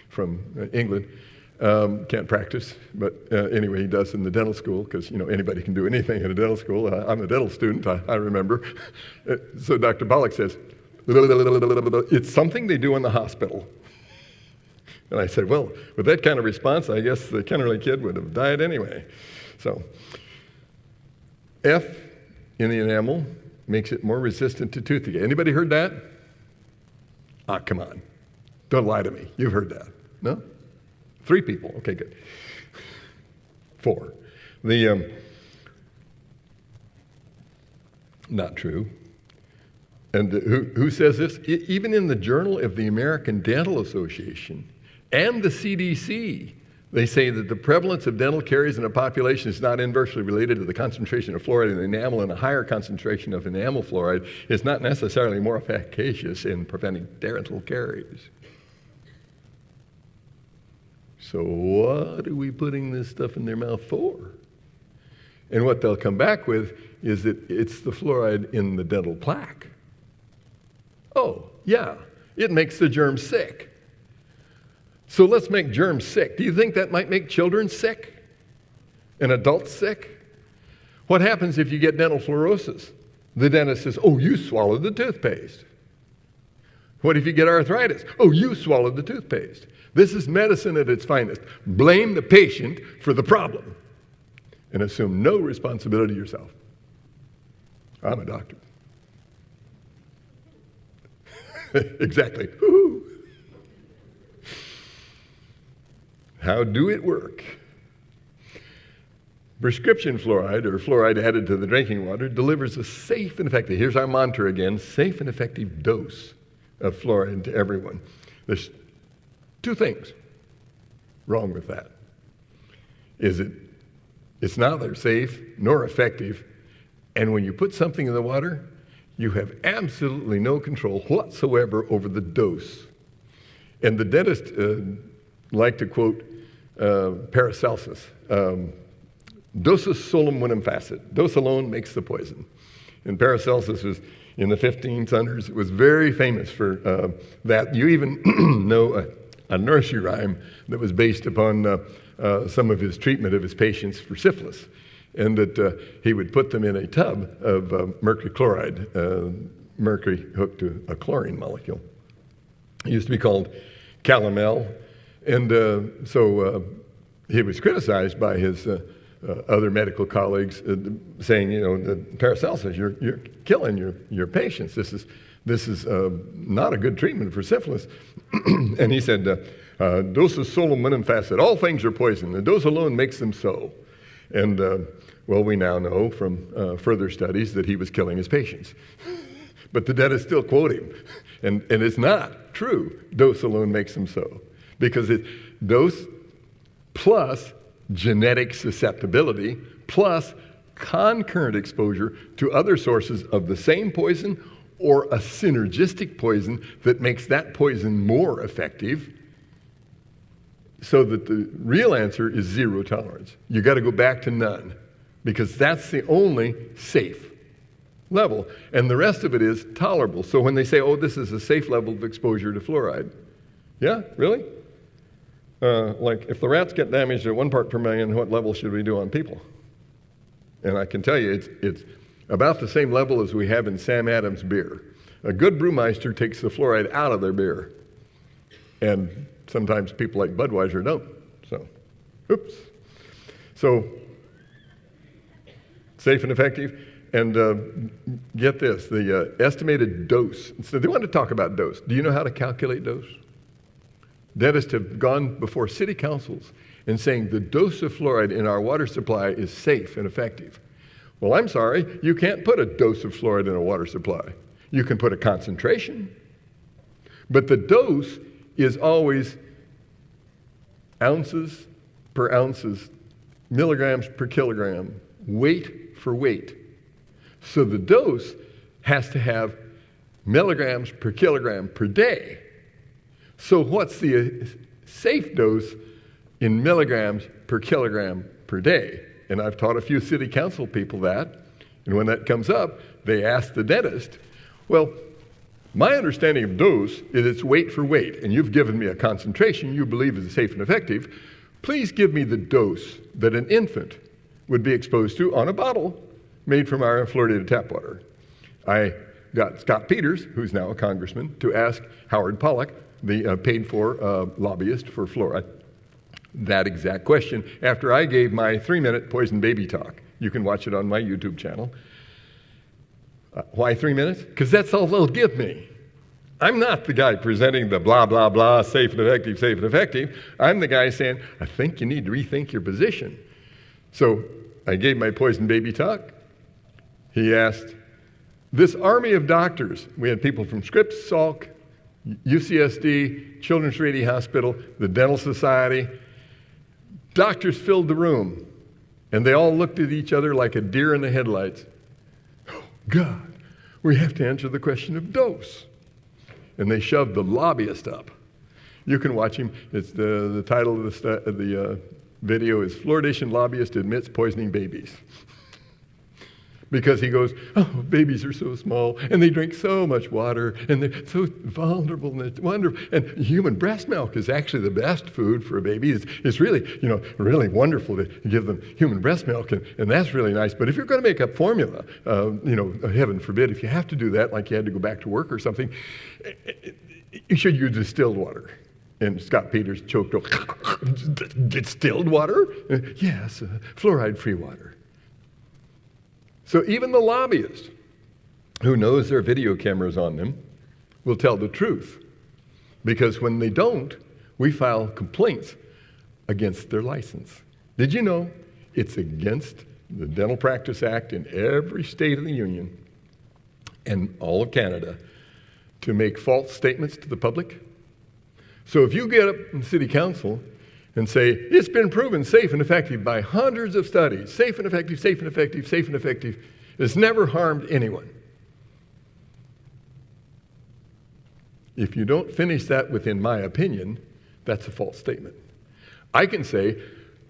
from England. Can't practice, but anyway, he does in the dental school because, you know, anybody can do anything at a dental school. I'm a dental student, I remember. So Dr. Pollack says, it's something they do in the hospital. And I said, well, with that kind of response, I guess the Kennerly kid would have died anyway. So, F in the enamel makes it more resistant to tooth decay. Anybody heard that? Ah, come on. Don't lie to me. You've heard that. No? 3 people. Okay, good. 4. Not true. And who says this? Even in the Journal of the American Dental Association and the CDC, they say that the prevalence of dental caries in a population is not inversely related to the concentration of fluoride in the enamel, and a higher concentration of enamel fluoride is not necessarily more efficacious in preventing dental caries. So what are we putting this stuff in their mouth for? And what they'll come back with is that it's the fluoride in the dental plaque. Oh, yeah, it makes the germs sick. So let's make germs sick. Do you think that might make children sick? And adults sick? What happens if you get dental fluorosis? The dentist says, oh, you swallowed the toothpaste. What if you get arthritis? Oh, you swallowed the toothpaste. This is medicine at its finest. Blame the patient for the problem and assume no responsibility yourself. I'm a doctor. Exactly. Woo-hoo. How do it work? Prescription fluoride, or fluoride added to the drinking water, delivers a safe and effective, here's our mantra again, safe and effective dose of fluoride to everyone. There's 2 things wrong with that. It's neither safe nor effective, and when you put something in the water, you have absolutely no control whatsoever over the dose. And the dentist like to quote Paracelsus, dosis solum venenum facit. Dose alone makes the poison. And Paracelsus was in the 1500s. It was very famous for that. You even know a nursery rhyme that was based upon some of his treatment of his patients for syphilis, and that he would put them in a tub of mercury chloride, mercury hooked to a chlorine molecule. It used to be called calomel, and so he was criticized by his other medical colleagues, saying, you know, Paracelsus, you're killing your patients. This is not a good treatment for syphilis. And he said, dosis solum venenum facit. All things are poison. The dose alone makes them so. And well, we now know from further studies that he was killing his patients. But the dentists still quote him. And it's not true. Dose alone makes them so. Because it's dose plus genetic susceptibility plus concurrent exposure to other sources of the same poison or a synergistic poison that makes that poison more effective, so that the real answer is zero tolerance. You got to go back to none, because that's the only safe level, and the rest of it is tolerable. So when they say, oh, this is a safe level of exposure to fluoride, Yeah, really? Like, if the rats get damaged at 1 part per million, what level should we do on people? And I can tell you, it's about the same level as we have in Sam Adams beer. A good brewmeister takes the fluoride out of their beer. And sometimes people like Budweiser don't. So, oops. So, safe and effective. And get this, the estimated dose. So they want to talk about dose. Do you know how to calculate dose? Dentists have gone before city councils and saying the dose of fluoride in our water supply is safe and effective. Well, I'm sorry, you can't put a dose of fluoride in a water supply. You can put a concentration, but the dose is always ounces per ounces, milligrams per kilogram, weight for weight. So the dose has to have milligrams per kilogram per day. So what's the safe dose in milligrams per kilogram per day? And I've taught a few city council people that, and when that comes up, they ask the dentist, well, my understanding of dose is it's weight for weight, and you've given me a concentration you believe is safe and effective. Please give me the dose that an infant would be exposed to on a bottle made from our fluoridated tap water. I got Scott Peters, who's now a congressman, to ask Howard Pollack, the paid-for lobbyist for fluoride, that exact question after I gave my 3-minute poison baby talk. You can watch it on my YouTube channel. Why 3 minutes? Because that's all they'll give me. I'm not the guy presenting the blah, blah, blah, safe and effective, safe and effective. I'm the guy saying, I think you need to rethink your position. So I gave my poison baby talk. He asked, this army of doctors, we had people from Scripps, Salk, UCSD, Children's Rady Hospital, the Dental Society. Doctors filled the room, and they all looked at each other like a deer in the headlights. Oh, God, we have to answer the question of dose. And they shoved the lobbyist up. You can watch him. It's the title of the video is Fluoridation Lobbyist Admits Poisoning Babies. Because he goes, oh, babies are so small, and they drink so much water, and they're so vulnerable, and it's wonderful. And human breast milk is actually the best food for a baby. It's really, really wonderful to give them human breast milk, and that's really nice. But if you're going to make up formula, heaven forbid, if you have to do that, like you had to go back to work or something, you should use distilled water. And Scott Peters choked up, distilled water? Yes, fluoride-free water. So even the lobbyist, who knows there are video cameras on them, will tell the truth. Because when they don't, we file complaints against their license. Did you know it's against the Dental Practice Act in every state of the Union and all of Canada to make false statements to the public? So if you get up in city council and say, it's been proven safe and effective by hundreds of studies, safe and effective, safe and effective, safe and effective, it's never harmed anyone. If you don't finish that with, in my opinion, that's a false statement. I can say,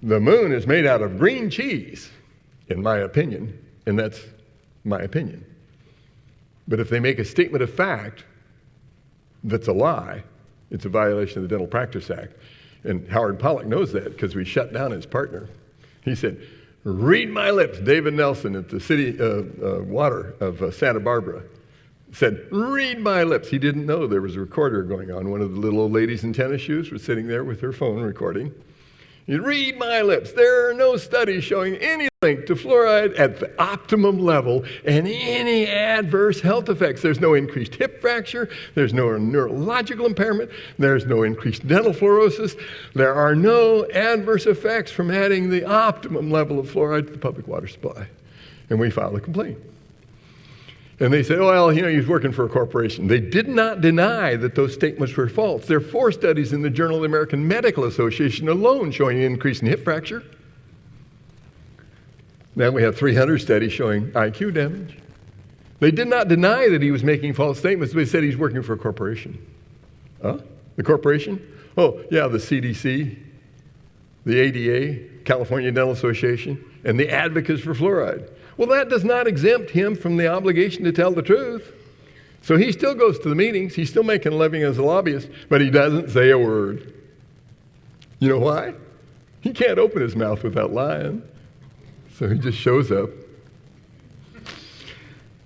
the moon is made out of green cheese, in my opinion, and that's my opinion. But if they make a statement of fact that's a lie, it's a violation of the Dental Practice Act. And Howard Pollack knows that because we shut down his partner. He said, read my lips. David Nelson at the city water of Santa Barbara said, read my lips. He didn't know there was a recorder going on. One of the little old ladies in tennis shoes was sitting there with her phone recording. You read my lips. There are no studies showing any link to fluoride at the optimum level and any adverse health effects. There's no increased hip fracture. There's no neurological impairment. There's no increased dental fluorosis. There are no adverse effects from adding the optimum level of fluoride to the public water supply. And we filed a complaint. And they said, well, he's working for a corporation. They did not deny that those statements were false. There are 4 studies in the Journal of the American Medical Association alone showing an increase in hip fracture. Now we have 300 studies showing IQ damage. They did not deny that he was making false statements. They said he's working for a corporation. Huh? The corporation? Oh, yeah, the CDC, the ADA, California Dental Association, and the Advocates for Fluoride. Well, that does not exempt him from the obligation to tell the truth. So he still goes to the meetings. He's still making a living as a lobbyist, but he doesn't say a word. You know why? He can't open his mouth without lying. So he just shows up.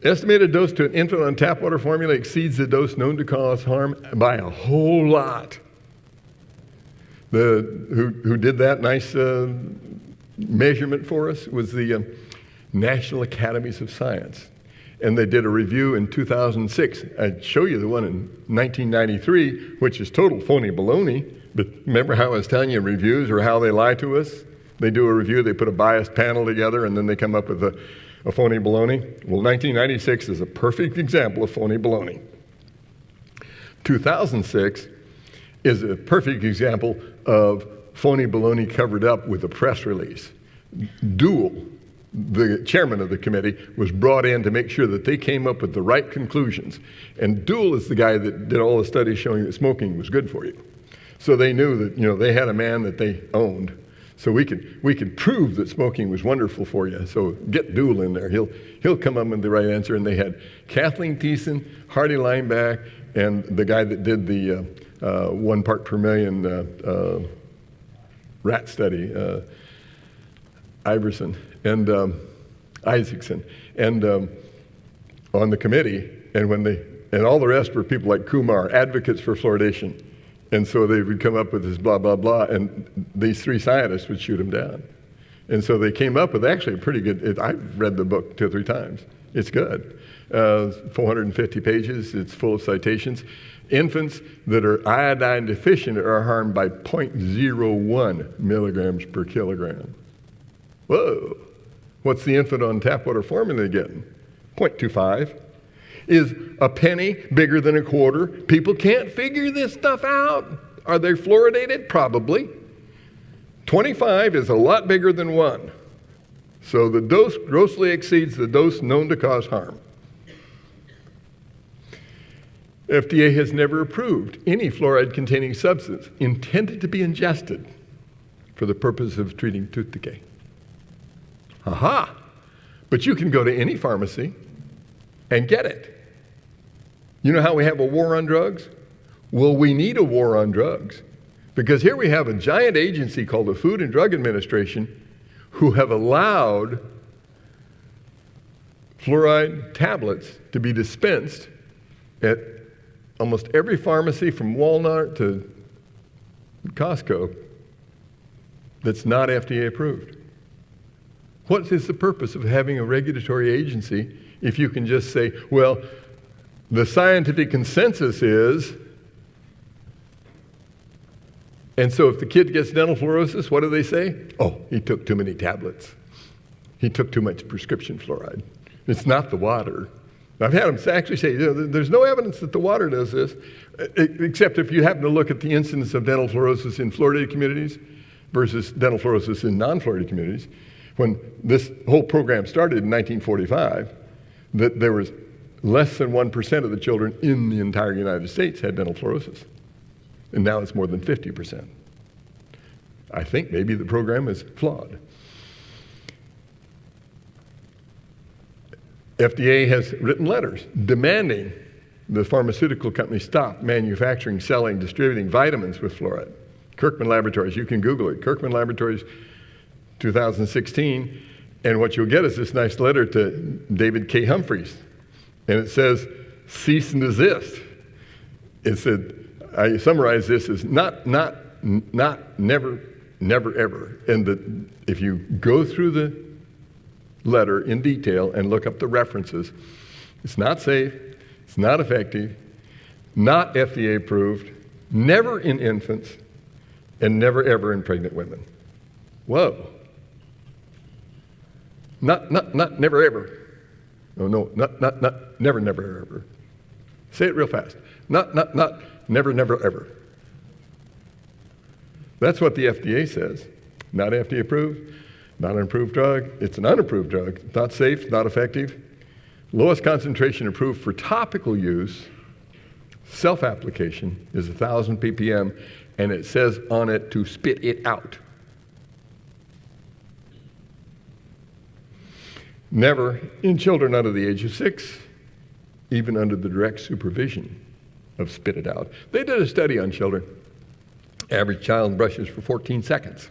Estimated dose to an infant on tap water formula exceeds the dose known to cause harm by a whole lot. Who did that nice measurement for us was the National Academies of Science. And they did a review in 2006. I'd show you the one in 1993, which is total phony baloney. But remember how I was telling you reviews or how they lie to us? They do a review, they put a biased panel together, and then they come up with a phony baloney. Well, 1996 is a perfect example of phony baloney. 2006 is a perfect example of phony baloney covered up with a press release. Dual, the chairman of the committee, was brought in to make sure that they came up with the right conclusions. And Dual is the guy that did all the studies showing that smoking was good for you. So they knew that, they had a man that they owned. So we could prove that smoking was wonderful for you. So get Dual in there. He'll come up with the right answer. And they had Kathleen Thiessen, Hardy Lineback, and the guy that did the 1 part per million rat study, Iverson and Isaacson, and on the committee. And all the rest were people like Kumar, advocates for fluoridation. And so they would come up with this blah, blah, blah, and these 3 scientists would shoot them down. And so they came up with actually a pretty good, I've read the book 2 or 3 times. It's good. 450 pages, it's full of citations. Infants that are iodine deficient are harmed by 0.01 milligrams per kilogram. Whoa. What's the infant on tap water formula getting? 0.25. Is a penny bigger than a quarter? People can't figure this stuff out. Are they fluoridated? Probably. 25 is a lot bigger than 1. So the dose grossly exceeds the dose known to cause harm. FDA has never approved any fluoride-containing substance intended to be ingested for the purpose of treating tooth decay. Aha! But you can go to any pharmacy and get it. You know how we have a war on drugs? Well, we need a war on drugs because here we have a giant agency called the Food and Drug Administration who have allowed fluoride tablets to be dispensed at almost every pharmacy from Walmart to Costco that's not FDA approved. What is the purpose of having a regulatory agency if you can just say, well, the scientific consensus is, and so if the kid gets dental fluorosis, what do they say? Oh, he took too many tablets. He took too much prescription fluoride. It's not the water. I've had them actually say, there's no evidence that the water does this, except if you happen to look at the incidence of dental fluorosis in fluoridated communities versus dental fluorosis in non-fluoridated communities. When this whole program started in 1945, that there was less than 1% of the children in the entire United States had dental fluorosis. And now it's more than 50%. I think maybe the program is flawed. FDA has written letters demanding the pharmaceutical companies stop manufacturing, selling, distributing vitamins with fluoride. Kirkman Laboratories, you can Google it. Kirkman Laboratories, 2016. And what you'll get is this nice letter to David K. Humphreys. And it says, cease and desist. It said, I summarize this as not, never, never, ever. And if you go through the letter in detail and look up the references, it's not safe, it's not effective, not FDA approved, never in infants, and never ever in pregnant women. Whoa. Not never ever. No, not never, never, ever. Say it real fast. Not never, never, ever. That's what the FDA says. Not FDA approved, not an approved drug. It's an unapproved drug. Not safe, not effective. Lowest concentration approved for topical use, self-application, is 1,000 ppm, and it says on it to spit it out. Never in children under the age of 6, even under the direct supervision of spit it out. They did a study on children. Average child brushes for 14 seconds.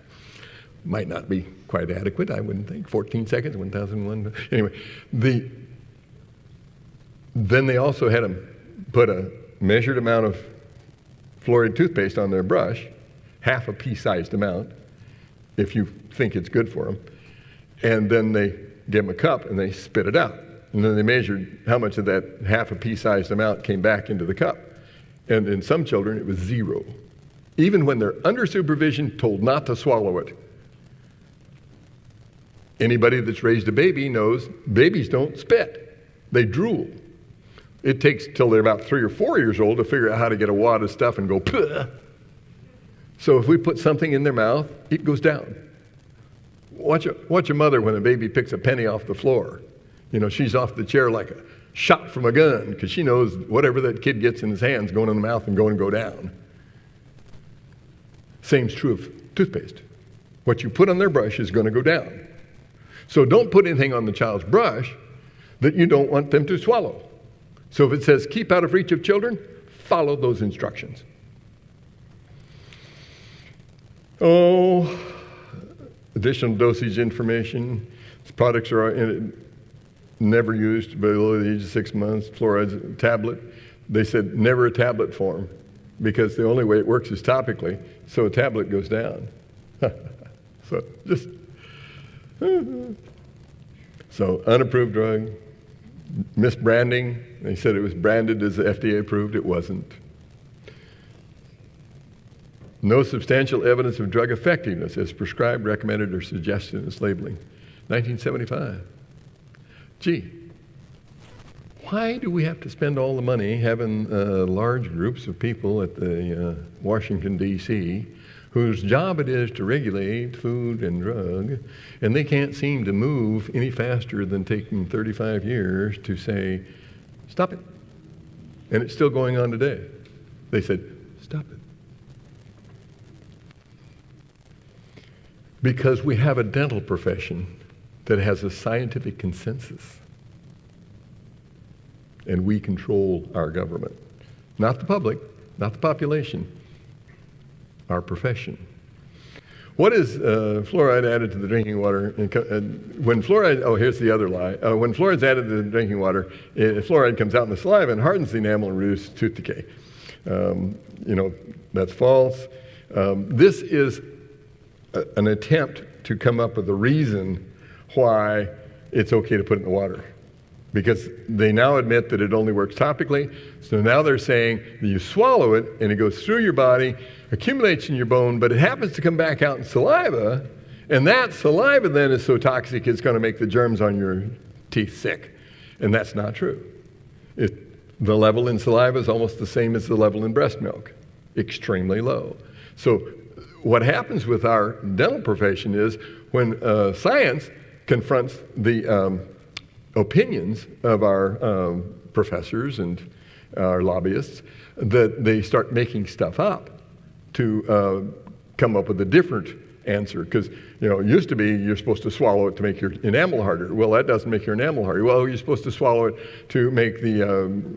Might not be quite adequate, I wouldn't think. 14 seconds, 1001. Anyway, then they also had them put a measured amount of fluoride toothpaste on their brush, half a pea-sized amount, if you think it's good for them. And then they gave them a cup and they spit it out. And then they measured how much of that half a pea-sized amount came back into the cup. And in some children, it was 0. Even when they're under supervision, told not to swallow it. Anybody that's raised a baby knows babies don't spit. They drool. It takes till they're about 3 or 4 years old to figure out how to get a wad of stuff and go, puh. So if we put something in their mouth, it goes down. Watch a mother when a baby picks a penny off the floor. You know, she's off the chair like a shot from a gun because she knows whatever that kid gets in his hands going in the mouth and going to go down. Same's true of toothpaste. What you put on their brush is going to go down. So don't put anything on the child's brush that you don't want them to swallow. So if it says keep out of reach of children, follow those instructions. Oh, additional dosage information. These products are never used below the age of 6 months. Fluoride's tablet. They said never a tablet form because the only way it works is topically, so a tablet goes down. So just... So unapproved drug, misbranding. They said it was branded as FDA approved. It wasn't. No substantial evidence of drug effectiveness as prescribed, recommended, or suggested in its labeling. 1975. Gee, why do we have to spend all the money having large groups of people at the Washington, D.C., whose job it is to regulate food and drug, and they can't seem to move any faster than taking 35 years to say, stop it. And it's still going on today. They said, stop it. Because we have a dental profession that has a scientific consensus. And we control our government. Not the public, not the population, our profession. What is fluoride added to the drinking water? When fluoride, oh, here's the other lie. When fluoride's added to the drinking water, fluoride comes out in the saliva and hardens the enamel and reduces tooth decay. That's false. This is an attempt to come up with a reason why it's okay to put it in the water. Because they now admit that it only works topically. So now they're saying that you swallow it and it goes through your body, accumulates in your bone, but it happens to come back out in saliva. And that saliva then is so toxic it's going to make the germs on your teeth sick. And that's not true. The level in saliva is almost the same as the level in breast milk, extremely low. So what happens with our dental profession is when science confronts the opinions of our professors and our lobbyists, that they start making stuff up to come up with a different answer. Because, it used to be you're supposed to swallow it to make your enamel harder. Well, that doesn't make your enamel harder. Well, you're supposed to swallow it to make the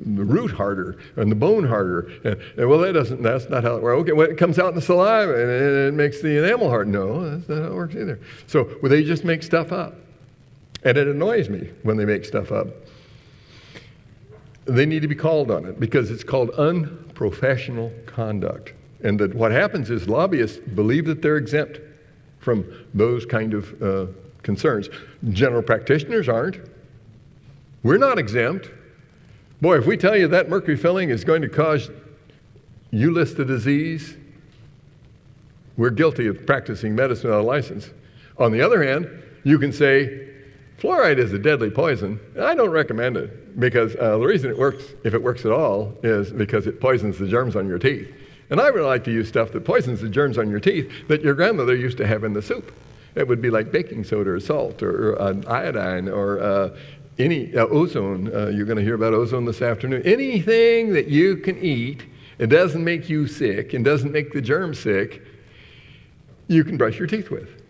root harder and the bone harder. And well, that's not how it works. Okay, well, it comes out in the saliva and it makes the enamel hard. No, that's not how it works either. So they just make stuff up. And it annoys me when they make stuff up. They need to be called on it because it's called unprofessional conduct. And that what happens is lobbyists believe that they're exempt from those kind of concerns. General practitioners aren't. We're not exempt. Boy, if we tell you that mercury filling is going to cause you list the disease, we're guilty of practicing medicine without a license. On the other hand, you can say, fluoride is a deadly poison. I don't recommend it because the reason it works, if it works at all, is because it poisons the germs on your teeth. And I would like to use stuff that poisons the germs on your teeth that your grandmother used to have in the soup. It would be like baking soda or salt or iodine or any ozone. You're going to hear about ozone this afternoon. Anything that you can eat, it doesn't make you sick and doesn't make the germs sick, you can brush your teeth with.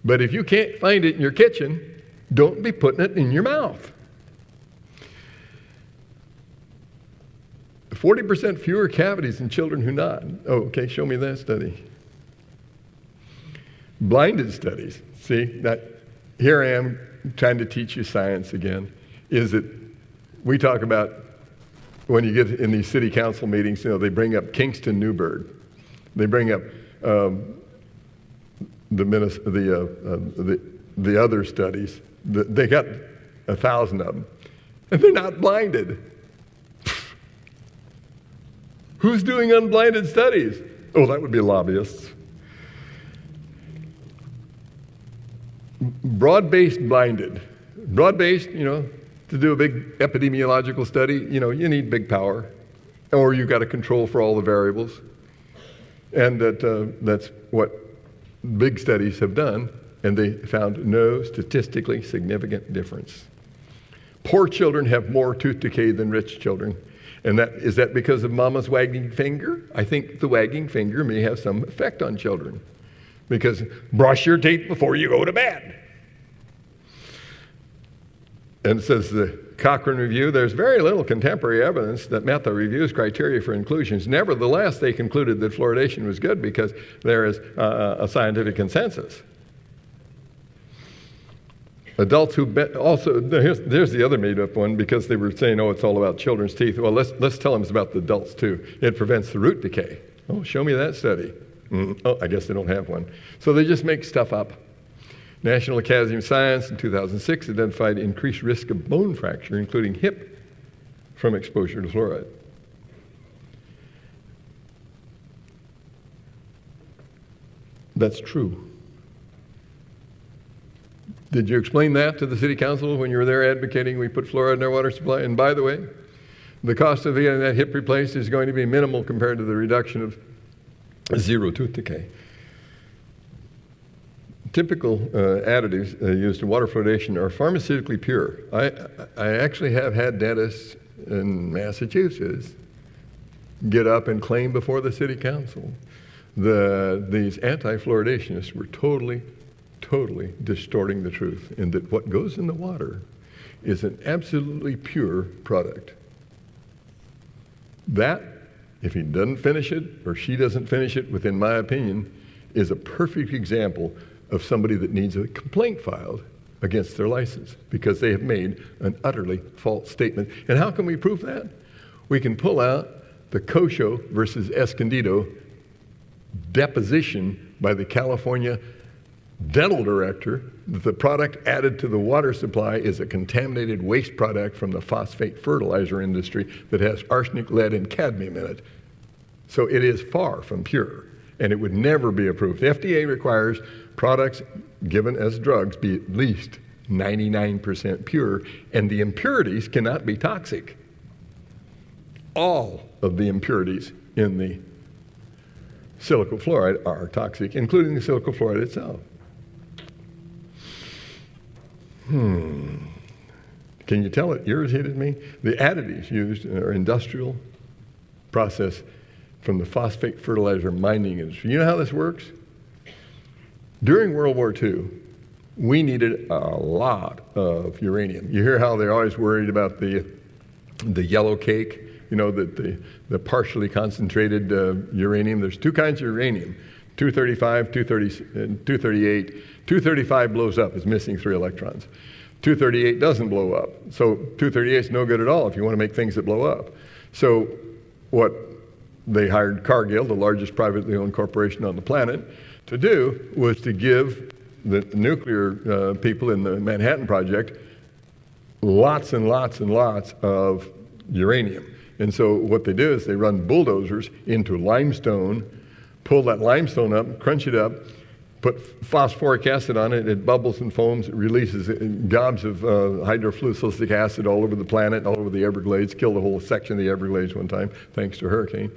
But if you can't find it in your kitchen, don't be putting it in your mouth. 40% fewer cavities in children who nod. Oh, okay, show me that study. Blinded studies. See, that here I am trying to teach you science again. Is that we talk about when you get in these city council meetings, they bring up Kingston Newburgh. They bring up the other studies. They got 1,000 of them, and they're not blinded. Who's doing unblinded studies? Oh, that would be lobbyists. Broad-based blinded. Broad-based, to do a big epidemiological study, you need big power, or you've got a control for all the variables. And that's what big studies have done, and they found no statistically significant difference. Poor children have more tooth decay than rich children. And is that because of mama's wagging finger? I think the wagging finger may have some effect on children. Because brush your teeth before you go to bed. And it says the Cochrane Review, there's very little contemporary evidence that met the review's criteria for inclusions. Nevertheless, they concluded that fluoridation was good because there is a scientific consensus. Adults who there's the other made-up one because they were saying, it's all about children's teeth. Well, let's tell them it's about the adults too. It prevents the root decay. Oh, show me that study. Oh, I guess they don't have one. So they just make stuff up. National Academy of Science in 2006 identified increased risk of bone fracture, including hip, from exposure to fluoride. That's true. Did you explain that to the city council when you were there advocating we put fluoride in our water supply? And by the way, the cost of getting that hip replaced is going to be minimal compared to the reduction of zero tooth decay. Typical additives used in water fluoridation are pharmaceutically pure. I actually have had dentists in Massachusetts get up and claim before the city council these anti-fluoridationists were totally distorting the truth, and that what goes in the water is an absolutely pure product. That, if he doesn't finish it or she doesn't finish it, within my opinion, is a perfect example of somebody that needs a complaint filed against their license because they have made an utterly false statement. And how can we prove that? We can pull out the Kosho versus Escondido deposition by the California dental director that the product added to the water supply is a contaminated waste product from the phosphate fertilizer industry that has arsenic, lead, and cadmium in it. So it is far from pure, and it would never be approved. The FDA requires products given as drugs be at least 99% pure, and the impurities cannot be toxic. All of the impurities in the silicate fluoride are toxic, including the silicate fluoride itself. Can you tell it irritated me? The additives used are industrial process from the phosphate fertilizer mining industry. You know how this works? During World War II, we needed a lot of uranium. You hear how they're always worried about the yellow cake, that the partially concentrated uranium. There's two kinds of uranium, 235, 230, and 238. 235 blows up, it's missing 3 electrons. 238 doesn't blow up. So 238 is no good at all if you want to make things that blow up. So what they hired Cargill, the largest privately owned corporation on the planet, to do was to give the nuclear people in the Manhattan Project lots and lots and lots of uranium. And so what they do is they run bulldozers into limestone, pull that limestone up, crunch it up, put phosphoric acid on it, it bubbles and foams, it releases gobs of hydrofluosilicic acid all over the planet, all over the Everglades, killed a whole section of the Everglades one time, thanks to a hurricane,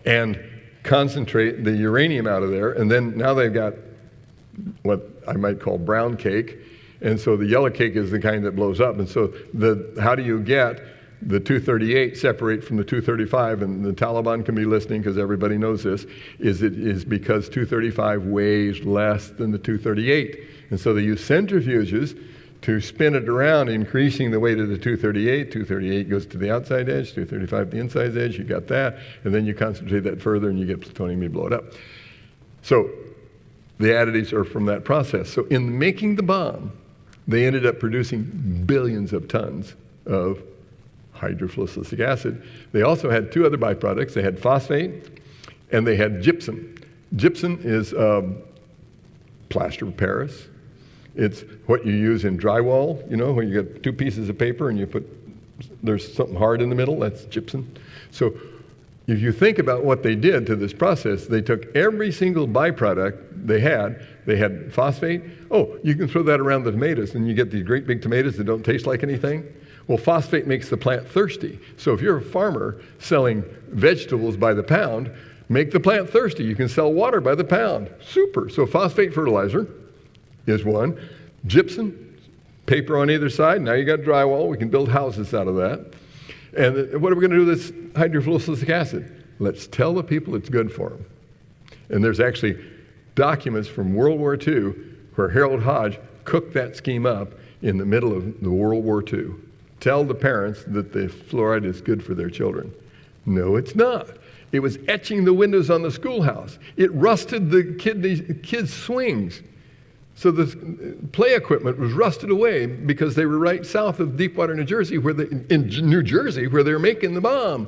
and concentrate the uranium out of there. And then now they've got what I might call brown cake, and so the yellow cake is the kind that blows up. And so how do you get the 238 separate from the 235, and the Taliban can be listening because everybody knows this, is because 235 weighs less than the 238. And so they use centrifuges to spin it around, increasing the weight of the 238. 238 goes to the outside edge, 235 the inside edge, you got that, and then you concentrate that further and you get plutonium, you blow it up. So the additives are from that process. So in making the bomb, they ended up producing billions of tons of hydrofluorosilicic acid. They also had two other byproducts. They had phosphate and they had gypsum. Gypsum is plaster of Paris. It's what you use in drywall, you know, when you get two pieces of paper and you put, there's something hard in the middle, that's gypsum. So if you think about what they did to this process, they took every single byproduct they had phosphate. Oh, you can throw that around the tomatoes and you get these great big tomatoes that don't taste like anything. Well, phosphate makes the plant thirsty. So if you're a farmer selling vegetables by the pound, make the plant thirsty. You can sell water by the pound. Super. So phosphate fertilizer is one. Gypsum, paper on either side. Now you got drywall. We can build houses out of that. And what are we going to do with this hydrofluorosilicic acid? Let's tell the people it's good for them. And there's actually documents from World War II where Harold Hodge cooked that scheme up in the middle of the World War II. Tell the parents that the fluoride is good for their children. No, it's not. It was etching the windows on the schoolhouse. It rusted the kids' swings. So the play equipment was rusted away because they were right south of Deepwater, New Jersey, in New Jersey, where they're making the bomb.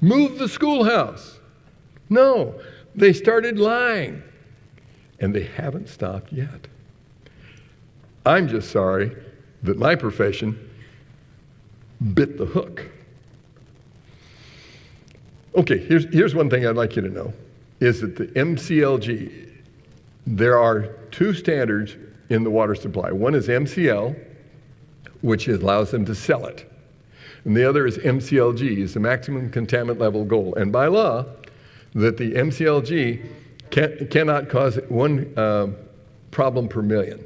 Move the schoolhouse. No, they started lying. And they haven't stopped yet. I'm just sorry that my profession bit the hook. Okay, here's one thing I'd like you to know, is that the MCLG, there are two standards in the water supply. One is MCL, which allows them to sell it. And the other is MCLG, is the maximum contaminant level goal. And by law, that the MCLG cannot cause one problem per million.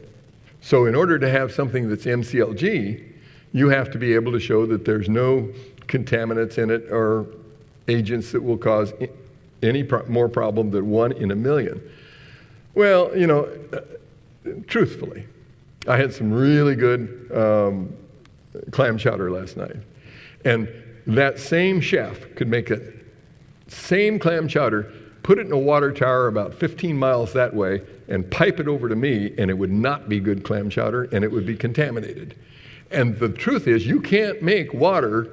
So in order to have something that's MCLG, you have to be able to show that there's no contaminants in it or agents that will cause any more problem than 1 in a million. Well, you know, truthfully, I had some really good clam chowder last night. And that same chef could make a same clam chowder, put it in a water tower about 15 miles that way, and pipe it over to me, and it would not be good clam chowder, and it would be contaminated. And the truth is, you can't make water,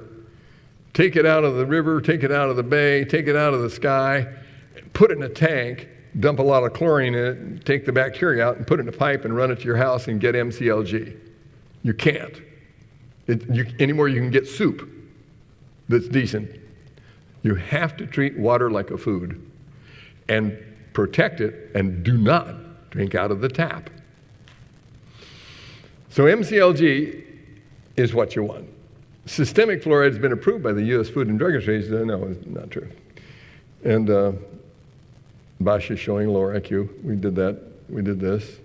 take it out of the river, take it out of the bay, take it out of the sky, put it in a tank, dump a lot of chlorine in it, take the bacteria out and put it in a pipe and run it to your house and get MCLG. You can't. Anymore you can get soup that's decent. You have to treat water like a food and protect it and do not drink out of the tap. So MCLG is what you want. Systemic fluoride has been approved by the U.S. Food and Drug Administration. No, it's not true. And Bosch is showing lower IQ. We did that. We did this.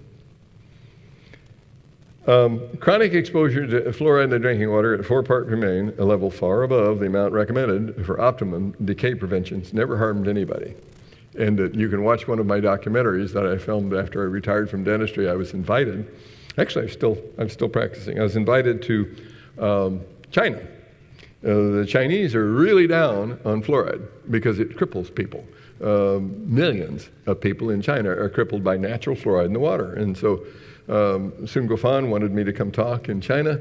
Chronic exposure to fluoride in the drinking water at 4 parts per million, a level far above the amount recommended for optimum decay prevention, never harmed anybody. And you can watch one of my documentaries that I filmed after I retired from dentistry. I was invited. Actually, I'm still practicing. I was invited to China. The Chinese are really down on fluoride because it cripples people. Millions of people in China are crippled by natural fluoride in the water. And so Sun Gofan wanted me to come talk in China,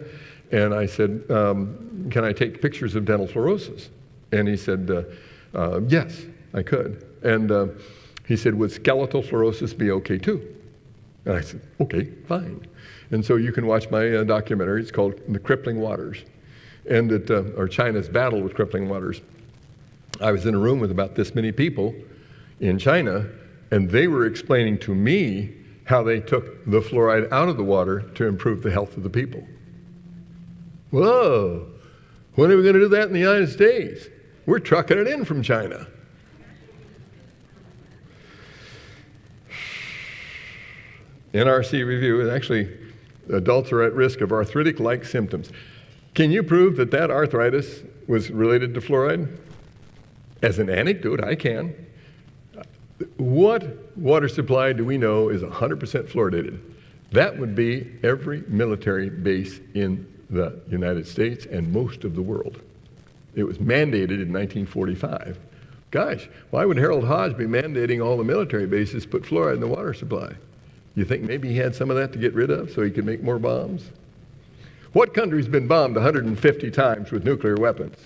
and I said, can I take pictures of dental fluorosis? And he said, yes, I could. And he said, would skeletal fluorosis be okay too? And I said, okay, fine. And so you can watch my documentary. It's called The Crippling Waters, and or China's Battle with Crippling Waters. I was in a room with about this many people in China, and they were explaining to me how they took the fluoride out of the water to improve the health of the people. Whoa, when are we going to do that in the United States? We're trucking it in from China. NRC review, actually, adults are at risk of arthritic-like symptoms. Can you prove that that arthritis was related to fluoride? As an anecdote, I can. What water supply do we know is 100% fluoridated? That would be every military base in the United States and most of the world. It was mandated in 1945. Gosh, why would Harold Hodge be mandating all the military bases put fluoride in the water supply? You think maybe he had some of that to get rid of so he could make more bombs? What country's been bombed 150 times with nuclear weapons?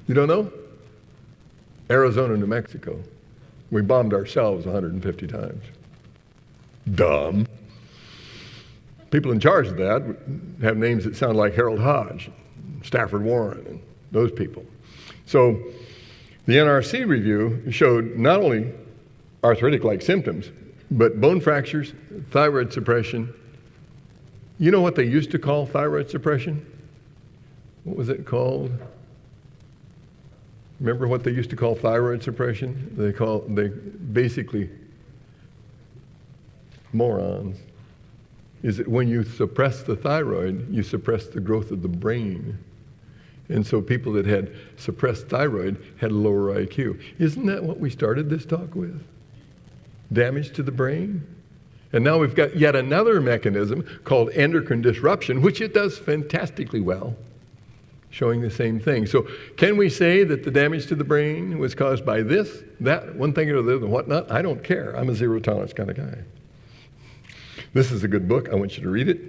You don't know? Arizona, New Mexico. We bombed ourselves 150 times. Dumb. People in charge of that have names that sound like Harold Hodge, Stafford Warren, and those people. So the NRC review showed not only arthritic-like symptoms, but bone fractures, thyroid suppression. You know what they used to call thyroid suppression? What was it called? Remember what they used to call thyroid suppression? They basically, morons. Is that when you suppress the thyroid, you suppress the growth of the brain. And so people that had suppressed thyroid had a lower IQ. Isn't that what we started this talk with? Damage to the brain? And now we've got yet another mechanism called endocrine disruption, which it does fantastically well, showing the same thing. So can we say that the damage to the brain was caused by this, that, one thing or the other, and whatnot? I don't care. I'm a zero tolerance kind of guy. This is a good book. I want you to read it.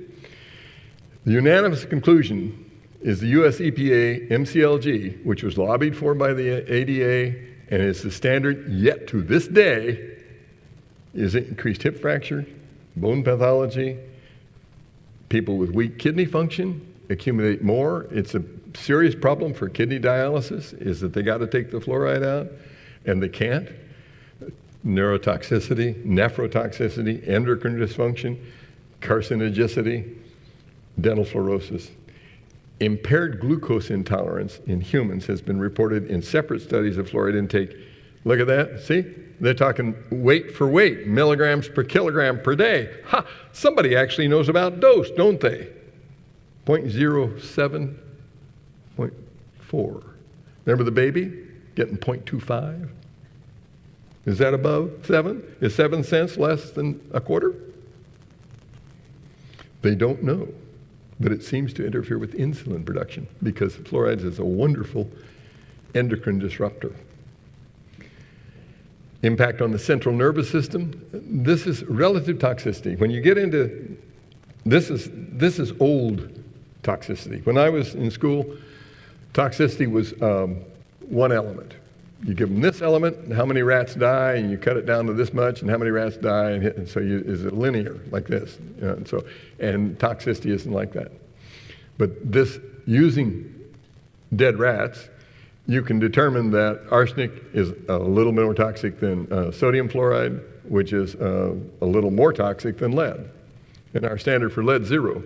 The unanimous conclusion is the US EPA MCLG, which was lobbied for by the ADA and is the standard yet to this day, is increased hip fracture, bone pathology, people with weak kidney function accumulate more. It's a serious problem for kidney dialysis, is that they got to take the fluoride out, and they can't. Neurotoxicity, nephrotoxicity, endocrine dysfunction, carcinogenicity, dental fluorosis. Impaired glucose intolerance in humans has been reported in separate studies of fluoride intake. Look at that, see? They're talking weight for weight, milligrams per kilogram per day. Ha! Somebody actually knows about dose, don't they? 0.07, 0.4. Remember the baby getting 0.25? Is that above 7? Is 7 cents less than a quarter? They don't know, but it seems to interfere with insulin production because fluoride is a wonderful endocrine disruptor. Impact on the central nervous system. This is relative toxicity. When you get into, this is old toxicity. When I was in school, toxicity was one element. You give them this element, and how many rats die, and you cut it down to this much, and how many rats die, and so is it linear, like this? You know, and toxicity isn't like that. But this, using dead rats, you can determine that arsenic is a little more toxic than sodium fluoride, which is a little more toxic than lead. And our standard for lead, 0.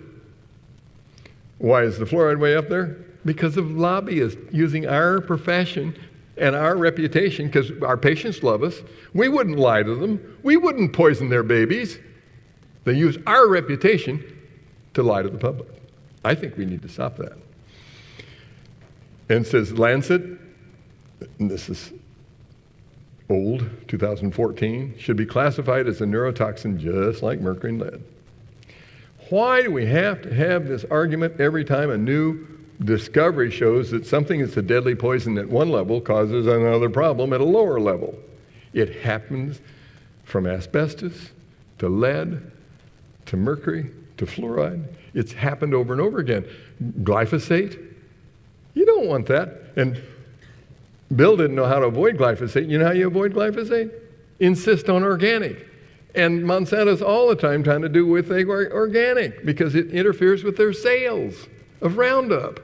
Why is the fluoride way up there? Because of lobbyists using our profession and our reputation, because our patients love us. We wouldn't lie to them. We wouldn't poison their babies. They use our reputation to lie to the public. I think we need to stop that. And it says Lancet, and this is old, 2014, should be classified as a neurotoxin just like mercury and lead. Why do we have to have this argument every time a new discovery shows that something that's a deadly poison at one level causes another problem at a lower level? It happens from asbestos to lead to mercury to fluoride. It's happened over and over again. Glyphosate, you don't want that. And Bill didn't know how to avoid glyphosate. You know how you avoid glyphosate? Insist on organic. And Monsanto's all the time trying to do with organic because it interferes with their sales of Roundup.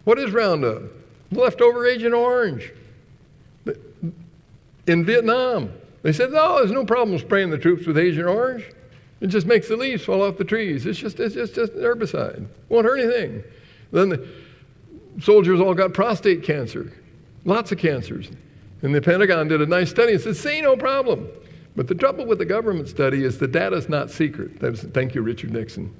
What is Roundup? Leftover Agent Orange. In Vietnam, they said, oh, there's no problem spraying the troops with Agent Orange. It just makes the leaves fall off the trees. It's just an herbicide. Won't hurt anything. Then the soldiers all got prostate cancer, lots of cancers. And the Pentagon did a nice study and said, see, no problem. But the trouble with the government study is the data's not secret. Thank you, Richard Nixon.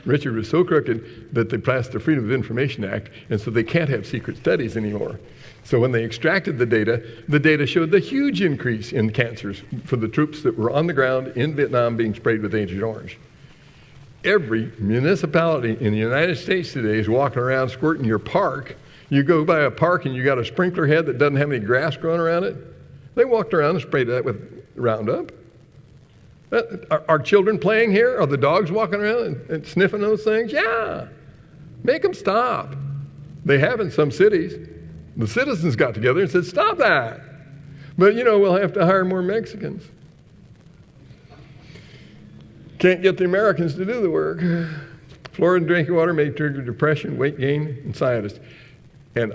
Richard was so crooked that they passed the Freedom of Information Act, and so they can't have secret studies anymore. So when they extracted the data showed the huge increase in cancers for the troops that were on the ground in Vietnam being sprayed with Agent Orange. Every municipality in the United States today is walking around squirting your park. You go by a park and you got a sprinkler head that doesn't have any grass growing around it. They walked around and sprayed that with Roundup. Are children playing here? Are the dogs walking around and sniffing those things? Yeah. Make them stop. They have in some cities. The citizens got together and said, stop that. But, we'll have to hire more Mexicans. Can't get the Americans to do the work. Fluoride in drinking water may trigger depression, weight gain, and sciatis. And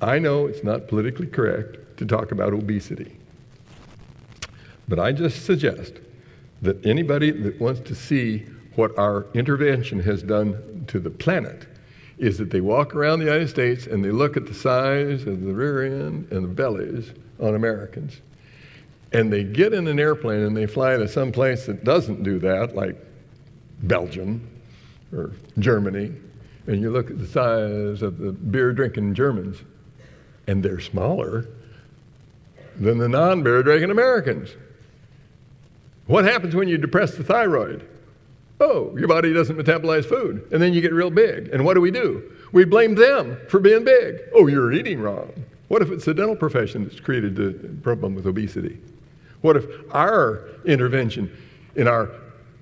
I know it's not politically correct to talk about obesity. But I just suggest that anybody that wants to see what our intervention has done to the planet is that they walk around the United States and they look at the size of the rear end and the bellies on Americans. And they get in an airplane and they fly to some place that doesn't do that, like Belgium or Germany, and you look at the size of the beer-drinking Germans, and they're smaller than the non-beer-drinking Americans. What happens when you depress the thyroid? Oh, your body doesn't metabolize food, and then you get real big. And what do? We blame them for being big. Oh, you're eating wrong. What if it's the dental profession that's created the problem with obesity? What if our intervention in our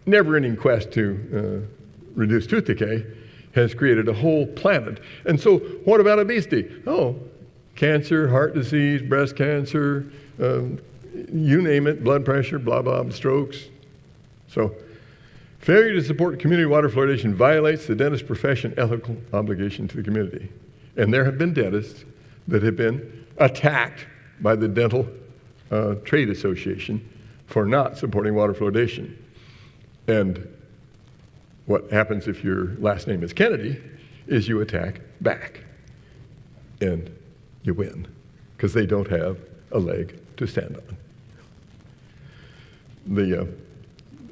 never-ending quest to reduce tooth decay has created a whole planet? And so what about obesity? Oh, cancer, heart disease, breast cancer, you name it, blood pressure, blah, blah, strokes. So failure to support community water fluoridation violates the dentist profession ethical obligation to the community. And there have been dentists that have been attacked by the Dental Trade Association for not supporting water fluoridation. And what happens if your last name is Kennedy is you attack back. And you win, because they don't have a leg to stand on.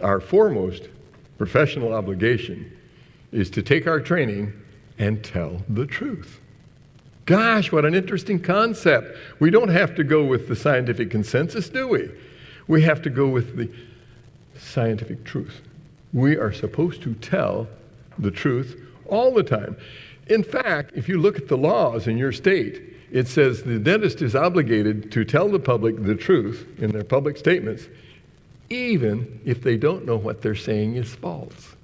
Our foremost professional obligation is to take our training and tell the truth. Gosh, what an interesting concept. We don't have to go with the scientific consensus, do we? We have to go with the scientific truth. We are supposed to tell the truth all the time. In fact, if you look at the laws in your state, it says the dentist is obligated to tell the public the truth in their public statements, even if they don't know what they're saying is false.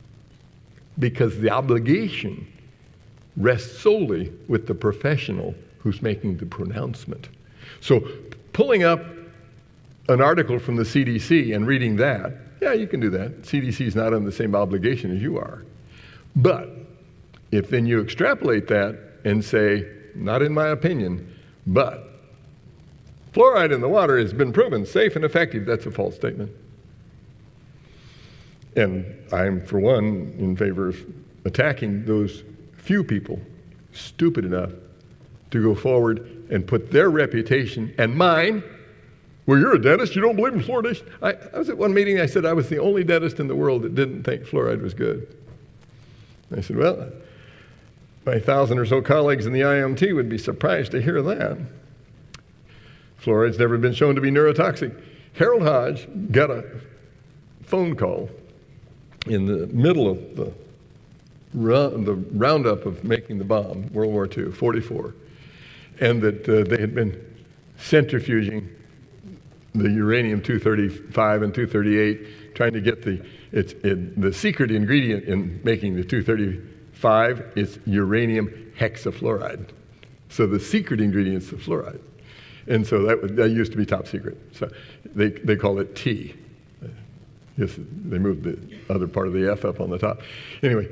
Because the obligation rests solely with the professional who's making the pronouncement. So pulling up an article from the CDC and reading that, yeah, you can do that. CDC is not on the same obligation as you are. But if then you extrapolate that and say, not in my opinion, but fluoride in the water has been proven safe and effective, that's a false statement. And I'm, for one, in favor of attacking those few people stupid enough to go forward and put their reputation and mine. Well, you're a dentist, you don't believe in fluoridation? I was at one meeting, I said I was the only dentist in the world that didn't think fluoride was good. I said, well, my 1,000 or so colleagues in the IAOMT would be surprised to hear that. Fluoride's never been shown to be neurotoxic. Harold Hodge got a phone call in the middle of the roundup of making the bomb, World War II, 44, and that they had been centrifuging the uranium-235 and 238, trying to get the secret ingredient in making the 235 is uranium hexafluoride. So the secret ingredient is the fluoride. And so that used to be top secret. So they call it T. Yes, they moved the other part of the F up on the top. Anyway,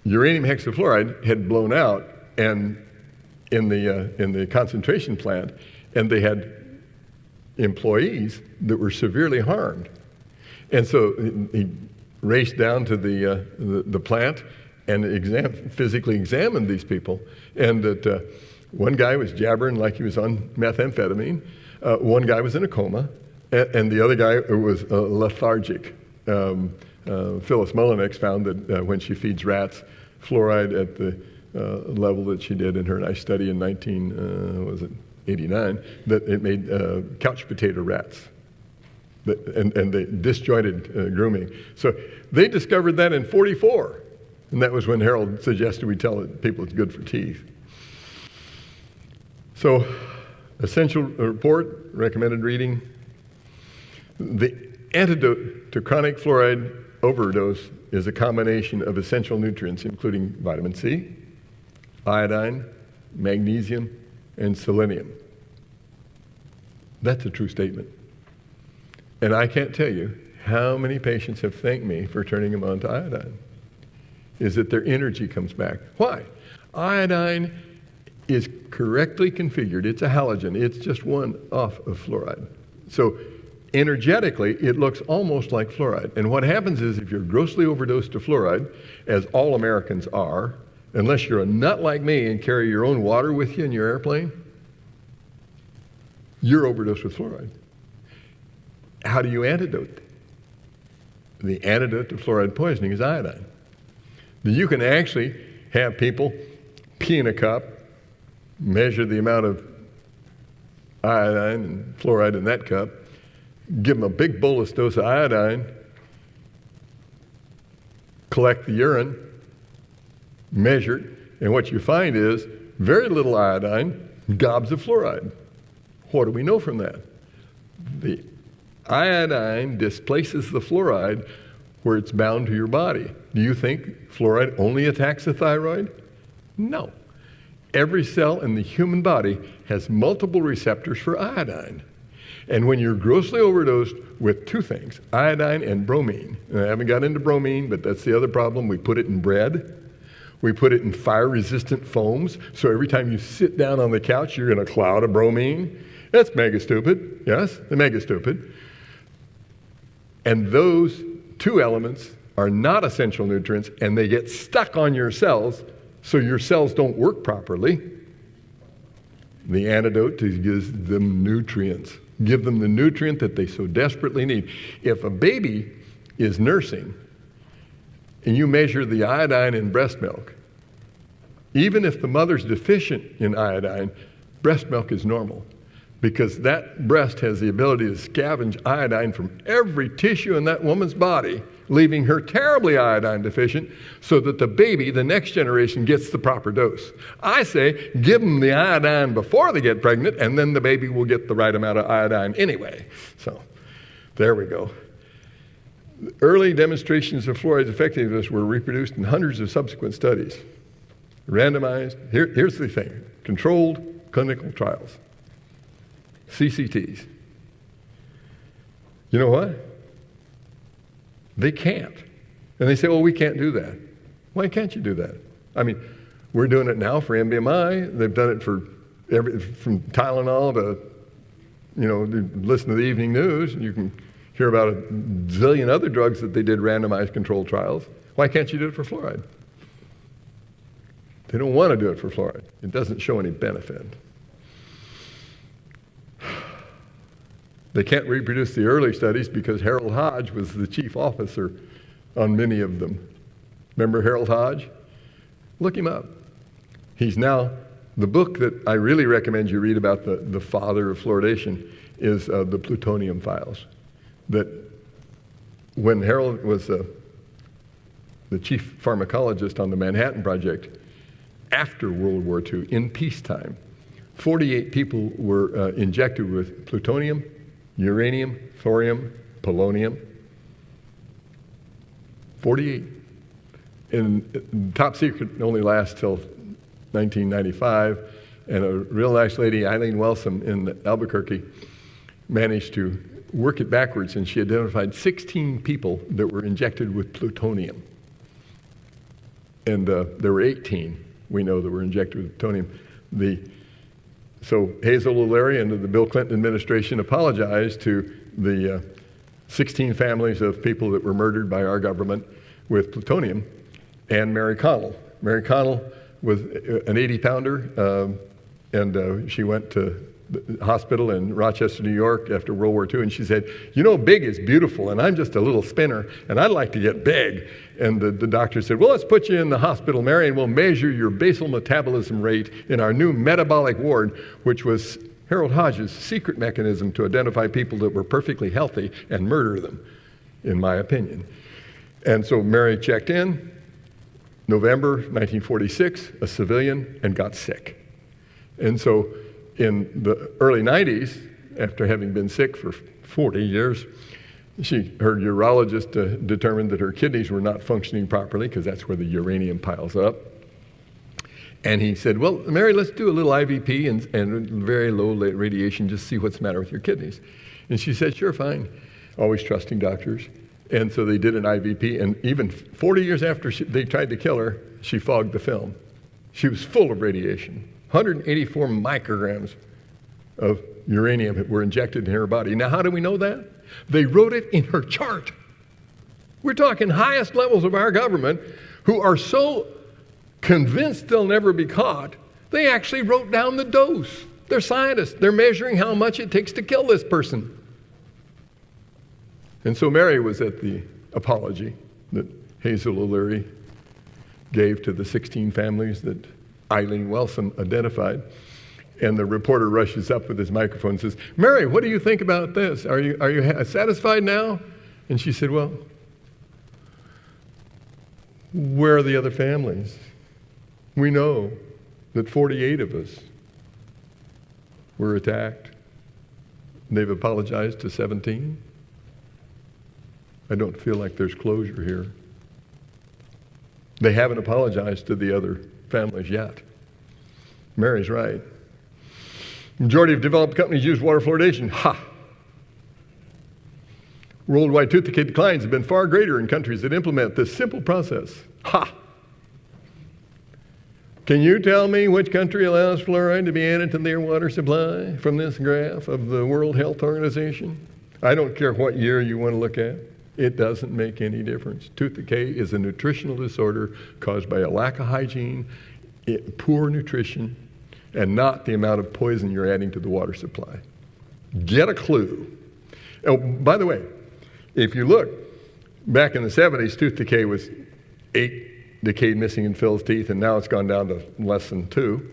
uranium hexafluoride had blown out and in the concentration plant, and they had employees that were severely harmed. And so he raced down to the plant and physically examined these people. And that one guy was jabbering like he was on methamphetamine. One guy was in a coma. And the other guy was lethargic. Phyllis Mullinex found that when she feeds rats fluoride at the level that she did in her nice study in 1989, that it made couch potato rats. And they disjointed grooming. So they discovered that in 44. And that was when Harold suggested we tell people it's good for teeth. So, essential report, recommended reading. The antidote to chronic fluoride overdose is a combination of essential nutrients, including vitamin C, iodine, magnesium, and selenium. That's a true statement. And I can't tell you how many patients have thanked me for turning them on to iodine. Is that their energy comes back. Why? Iodine is correctly configured. It's a halogen. It's just one off of fluoride. So energetically, it looks almost like fluoride. And what happens is if you're grossly overdosed to fluoride, as all Americans are, unless you're a nut like me and carry your own water with you in your airplane, you're overdosed with fluoride. How do you antidote? The antidote to fluoride poisoning is iodine. You can actually have people pee in a cup, measure the amount of iodine and fluoride in that cup, give them a big bolus dose of iodine, collect the urine, measure it, and what you find is very little iodine, gobs of fluoride. What do we know from that? The iodine displaces the fluoride where it's bound to your body. Do you think fluoride only attacks the thyroid? No. Every cell in the human body has multiple receptors for iodine. And when you're grossly overdosed with two things, iodine and bromine, and I haven't got into bromine, but that's the other problem, we put it in bread. We put it in fire-resistant foams, so every time you sit down on the couch, you're in a cloud of bromine. That's mega stupid, yes, mega stupid. And those two elements are not essential nutrients, and they get stuck on your cells, so your cells don't work properly. The antidote is give them nutrients. Give them the nutrient that they so desperately need. If a baby is nursing, and you measure the iodine in breast milk, even if the mother's deficient in iodine, breast milk is normal. Because that breast has the ability to scavenge iodine from every tissue in that woman's body, leaving her terribly iodine deficient, so that the baby, the next generation, gets the proper dose. I say, give them the iodine before they get pregnant, and then the baby will get the right amount of iodine anyway. So, there we go. Early demonstrations of fluoride's effectiveness were reproduced in hundreds of subsequent studies. Randomized, here's the thing, controlled clinical trials. CCTs. You know what? They can't. And they say, well, we can't do that. Why can't you do that? I mean, we're doing it now for MBMI. They've done it for from Tylenol to, listen to the evening news. You can hear about a zillion other drugs that they did randomized controlled trials. Why can't you do it for fluoride? They don't want to do it for fluoride. It doesn't show any benefit. They can't reproduce the early studies because Harold Hodge was the chief officer on many of them. Remember Harold Hodge? Look him up. He's now, the book that I really recommend you read about the father of fluoridation is the plutonium files. That when Harold was the chief pharmacologist on the Manhattan Project, after World War II, in peacetime, 48 people were injected with plutonium, uranium, thorium, polonium. 48. And top secret only lasts till 1995. And a real nice lady, Eileen Wellsome in Albuquerque, managed to work it backwards, and she identified 16 people that were injected with plutonium. And there were 18 we know that were injected with plutonium. So Hazel O'Leary and the Bill Clinton administration apologized to the 16 families of people that were murdered by our government with plutonium, and Mary Connell. Mary Connell was an 80-pounder, and she went to the hospital in Rochester, New York after World War II, and she said, you know, big is beautiful, and I'm just a little spinner, and I'd like to get big. And the doctor said, well, let's put you in the hospital, Mary, and we'll measure your basal metabolism rate in our new metabolic ward, which was Harold Hodge's secret mechanism to identify people that were perfectly healthy and murder them, in my opinion. And so Mary checked in, November 1946, a civilian, and got sick. And so in the early 90s, after having been sick for 40 years, her urologist determined that her kidneys were not functioning properly, because that's where the uranium piles up. And he said, well, Mary, let's do a little IVP and very low radiation, just see what's the matter with your kidneys. And she said, sure, fine. Always trusting doctors. And so they did an IVP, and even 40 years after they tried to kill her, she fogged the film. She was full of radiation. 184 micrograms of uranium were injected in her body. Now, how do we know that? They wrote it in her chart. We're talking highest levels of our government who are so convinced they'll never be caught, they actually wrote down the dose. They're scientists. They're measuring how much it takes to kill this person. And so Mary was at the apology that Hazel O'Leary gave to the 16 families that Eileen Wilson identified. And the reporter rushes up with his microphone and says, Mary, what do you think about this? Are you satisfied now? And she said, well, where are the other families? We know that 48 of us were attacked. They've apologized to 17. I don't feel like there's closure here. They haven't apologized to the other families yet. Mary's right. Majority of developed companies use water fluoridation. Ha! Worldwide tooth decay declines have been far greater in countries that implement this simple process. Ha! Can you tell me which country allows fluoride to be added to their water supply from this graph of the World Health Organization? I don't care what year you want to look at. It doesn't make any difference. Tooth decay is a nutritional disorder caused by a lack of hygiene, poor nutrition, and not the amount of poison you're adding to the water supply. Get a clue. Oh, by the way, if you look, back in the 70s, tooth decay was 8 decayed missing and filled teeth, and now it's gone down to less than 2.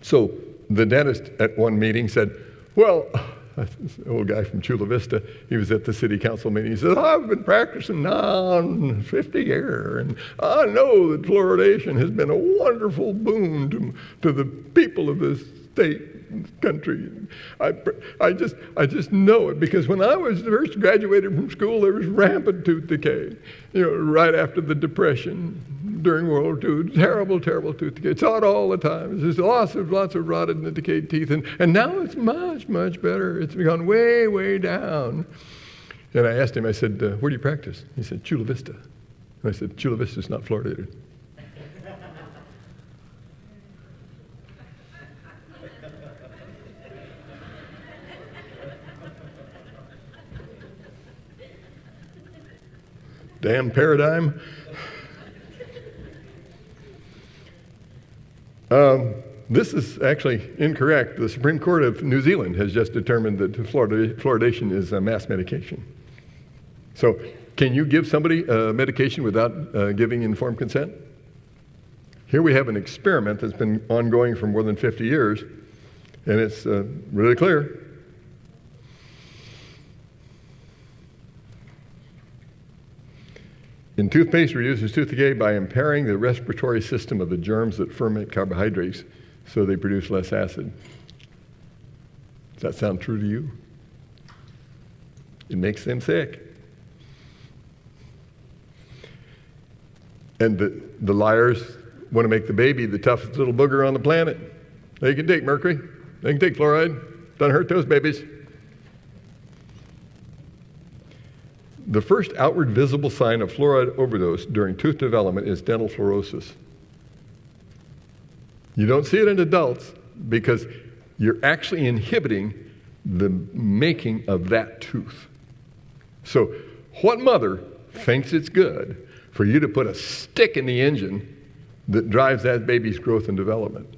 So the dentist at one meeting said, well, this old guy from Chula Vista, he was at the city council meeting. He said, I've been practicing now 50 years, and I know that fluoridation has been a wonderful boon to the people of this state, country. I just know it, because when I was first graduated from school, there was rampant tooth decay, right after the Depression, during World War II. Terrible, terrible tooth decay. Saw it all the time. There's lots of rotted and decayed teeth, and now it's much, much better. It's gone way, way down. And I asked him, I said, where do you practice? He said, Chula Vista. And I said, Chula Vista's not fluoridated. Damn paradigm. This is actually incorrect. The Supreme Court of New Zealand has just determined that fluoridation is a mass medication. So can you give somebody a medication without giving informed consent? Here we have an experiment that's been ongoing for more than 50 years, and it's really clear. In toothpaste, reduces tooth decay by impairing the respiratory system of the germs that ferment carbohydrates so they produce less acid. Does that sound true to you? It makes them sick. And the liars want to make the baby the toughest little booger on the planet. They can take mercury. They can take fluoride. Doesn't hurt those babies. The first outward visible sign of fluoride overdose during tooth development is dental fluorosis. You don't see it in adults because you're actually inhibiting the making of that tooth. So what mother thinks it's good for you to put a stick in the engine that drives that baby's growth and development?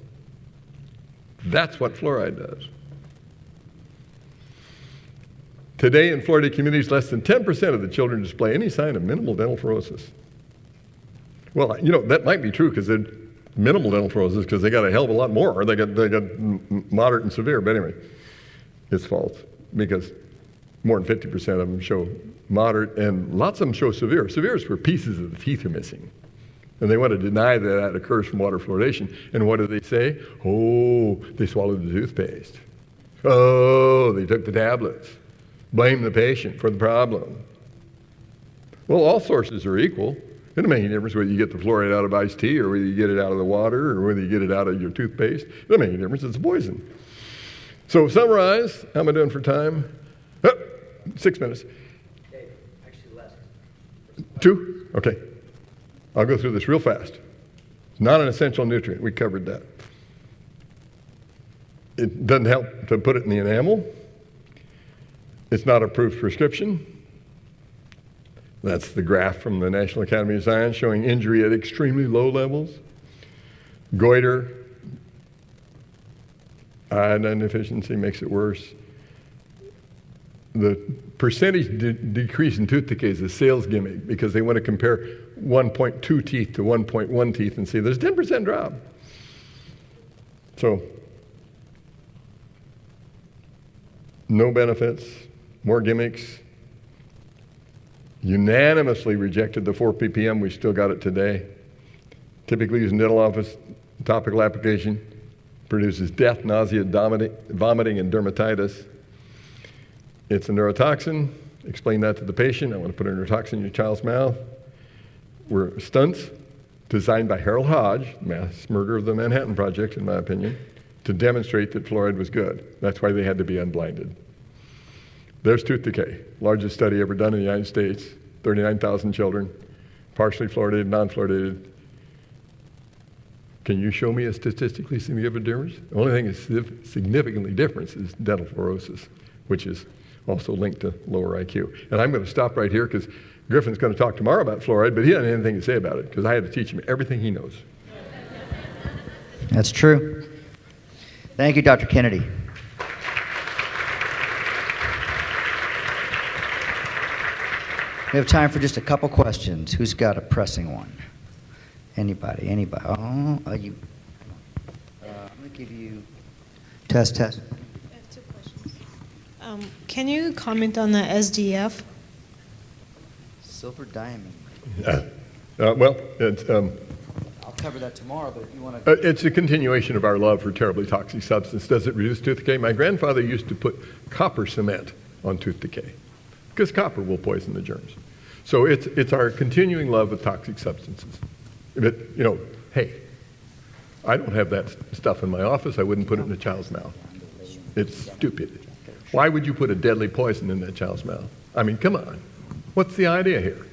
That's what fluoride does. Today in fluoridated communities, less than 10% of the children display any sign of minimal dental fluorosis. Well, you know, that might be true because they're minimal dental fluorosis because they got a hell of a lot more. They got moderate and severe, but anyway, it's false because more than 50% of them show moderate and lots of them show severe. Severe is where pieces of the teeth are missing. And they want to deny that that occurs from water fluoridation. And what do they say? Oh, they swallowed the toothpaste. Oh, they took the tablets. Blame the patient for the problem. Well, all sources are equal. It doesn't make any difference whether you get the fluoride out of iced tea or whether you get it out of the water or whether you get it out of your toothpaste. It doesn't make any difference. It's a poison. So summarize. How am I doing for time? 6 minutes. Dave, actually less. 2? Okay. I'll go through this real fast. It's not an essential nutrient. We covered that. It doesn't help to put it in the enamel. It's not approved prescription. That's the graph from the National Academy of Science showing injury at extremely low levels. Goiter, iodine deficiency makes it worse. The percentage decrease in tooth decay is a sales gimmick because they want to compare 1.2 teeth to 1.1 teeth and see there's a 10% drop. So, no benefits, more gimmicks. Unanimously rejected the 4 ppm. We still got it today. Typically used in dental office, topical application, produces death, nausea, vomiting, and dermatitis. It's a neurotoxin. Explain that to the patient. I want to put a neurotoxin in your child's mouth. Were stunts designed by Harold Hodge, mass murderer of the Manhattan Project, in my opinion, to demonstrate that fluoride was good. That's why they had to be unblinded. There's tooth decay. Largest study ever done in the United States. 39,000 children, partially fluoridated, non-fluoridated. Can you show me a statistically significant difference? The only thing that's significantly different is dental fluorosis, which is also linked to lower IQ. And I'm going to stop right here because Griffin's going to talk tomorrow about fluoride, but he doesn't have anything to say about it because I had to teach him everything he knows. That's true. Thank you, Dr. Kennedy. We have time for just a couple questions. Who's got a pressing one? Anybody? Anybody? Oh, you. I'm going to give you test. I have 2 questions. Can you comment on the SDF? Silver diamond. Well, it's, I'll cover that tomorrow, but if you want to... it's a continuation of our love for terribly toxic substance. Does it reduce tooth decay? My grandfather used to put copper cement on tooth decay because copper will poison the germs. So it's our continuing love of toxic substances. But, you know, hey, I don't have that stuff in my office. I wouldn't put it in a child's mouth. It's stupid. Why would you put a deadly poison in that child's mouth? I mean, come on. What's the idea here?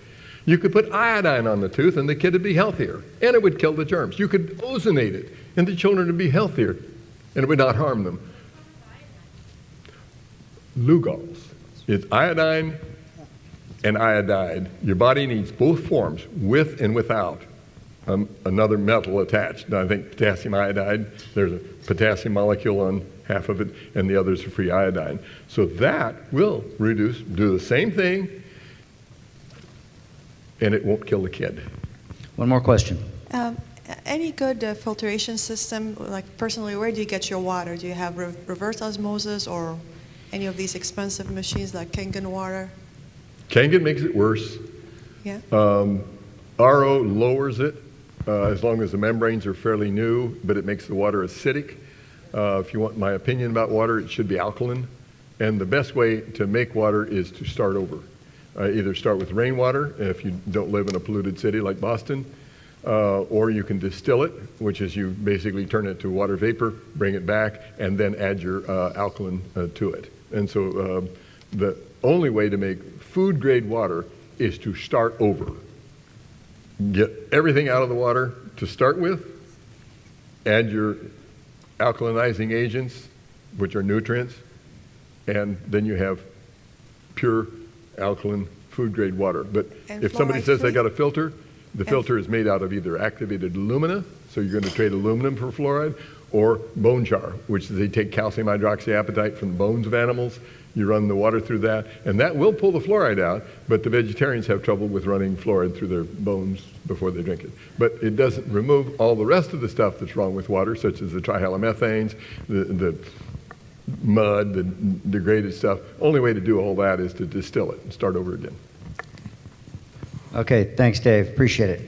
You could put iodine on the tooth and the kid would be healthier, and it would kill the germs. You could ozonate it, and the children would be healthier, and it would not harm them. Lugols. It's iodine and iodide. Your body needs both forms, with and without another metal attached. Now, I think potassium iodide, there's a potassium molecule on half of it, and the others are free iodine. So that will do the same thing, and it won't kill the kid. One more question. Any good filtration system, like personally, where do you get your water? Do you have reverse osmosis or any of these expensive machines like Kangen water? Kangen makes it worse. Yeah. RO lowers it as long as the membranes are fairly new, but it makes the water acidic. If you want my opinion about water, it should be alkaline. And the best way to make water is to start over. Either start with rainwater if you don't live in a polluted city like Boston, or you can distill it, which is you basically turn it to water vapor, bring it back, and then add your alkaline to it. And so the only way to make food-grade water is to start over. Get everything out of the water to start with, add your alkalinizing agents, which are nutrients, and then you have pure alkaline food-grade water. But And if somebody says they fluoride-free? got a filter, the filter is made out of either activated alumina, so you're going to trade aluminum for fluoride, or bone char, which is they take calcium hydroxyapatite from the bones of animals. You run the water through that, and that will pull the fluoride out, but the vegetarians have trouble with running fluoride through their bones before they drink it. But it doesn't remove all the rest of the stuff that's wrong with water, such as the trihalomethanes, the mud, the degraded stuff. Only way to do all that is to distill it and start over again. Okay, thanks, Dave. Appreciate it.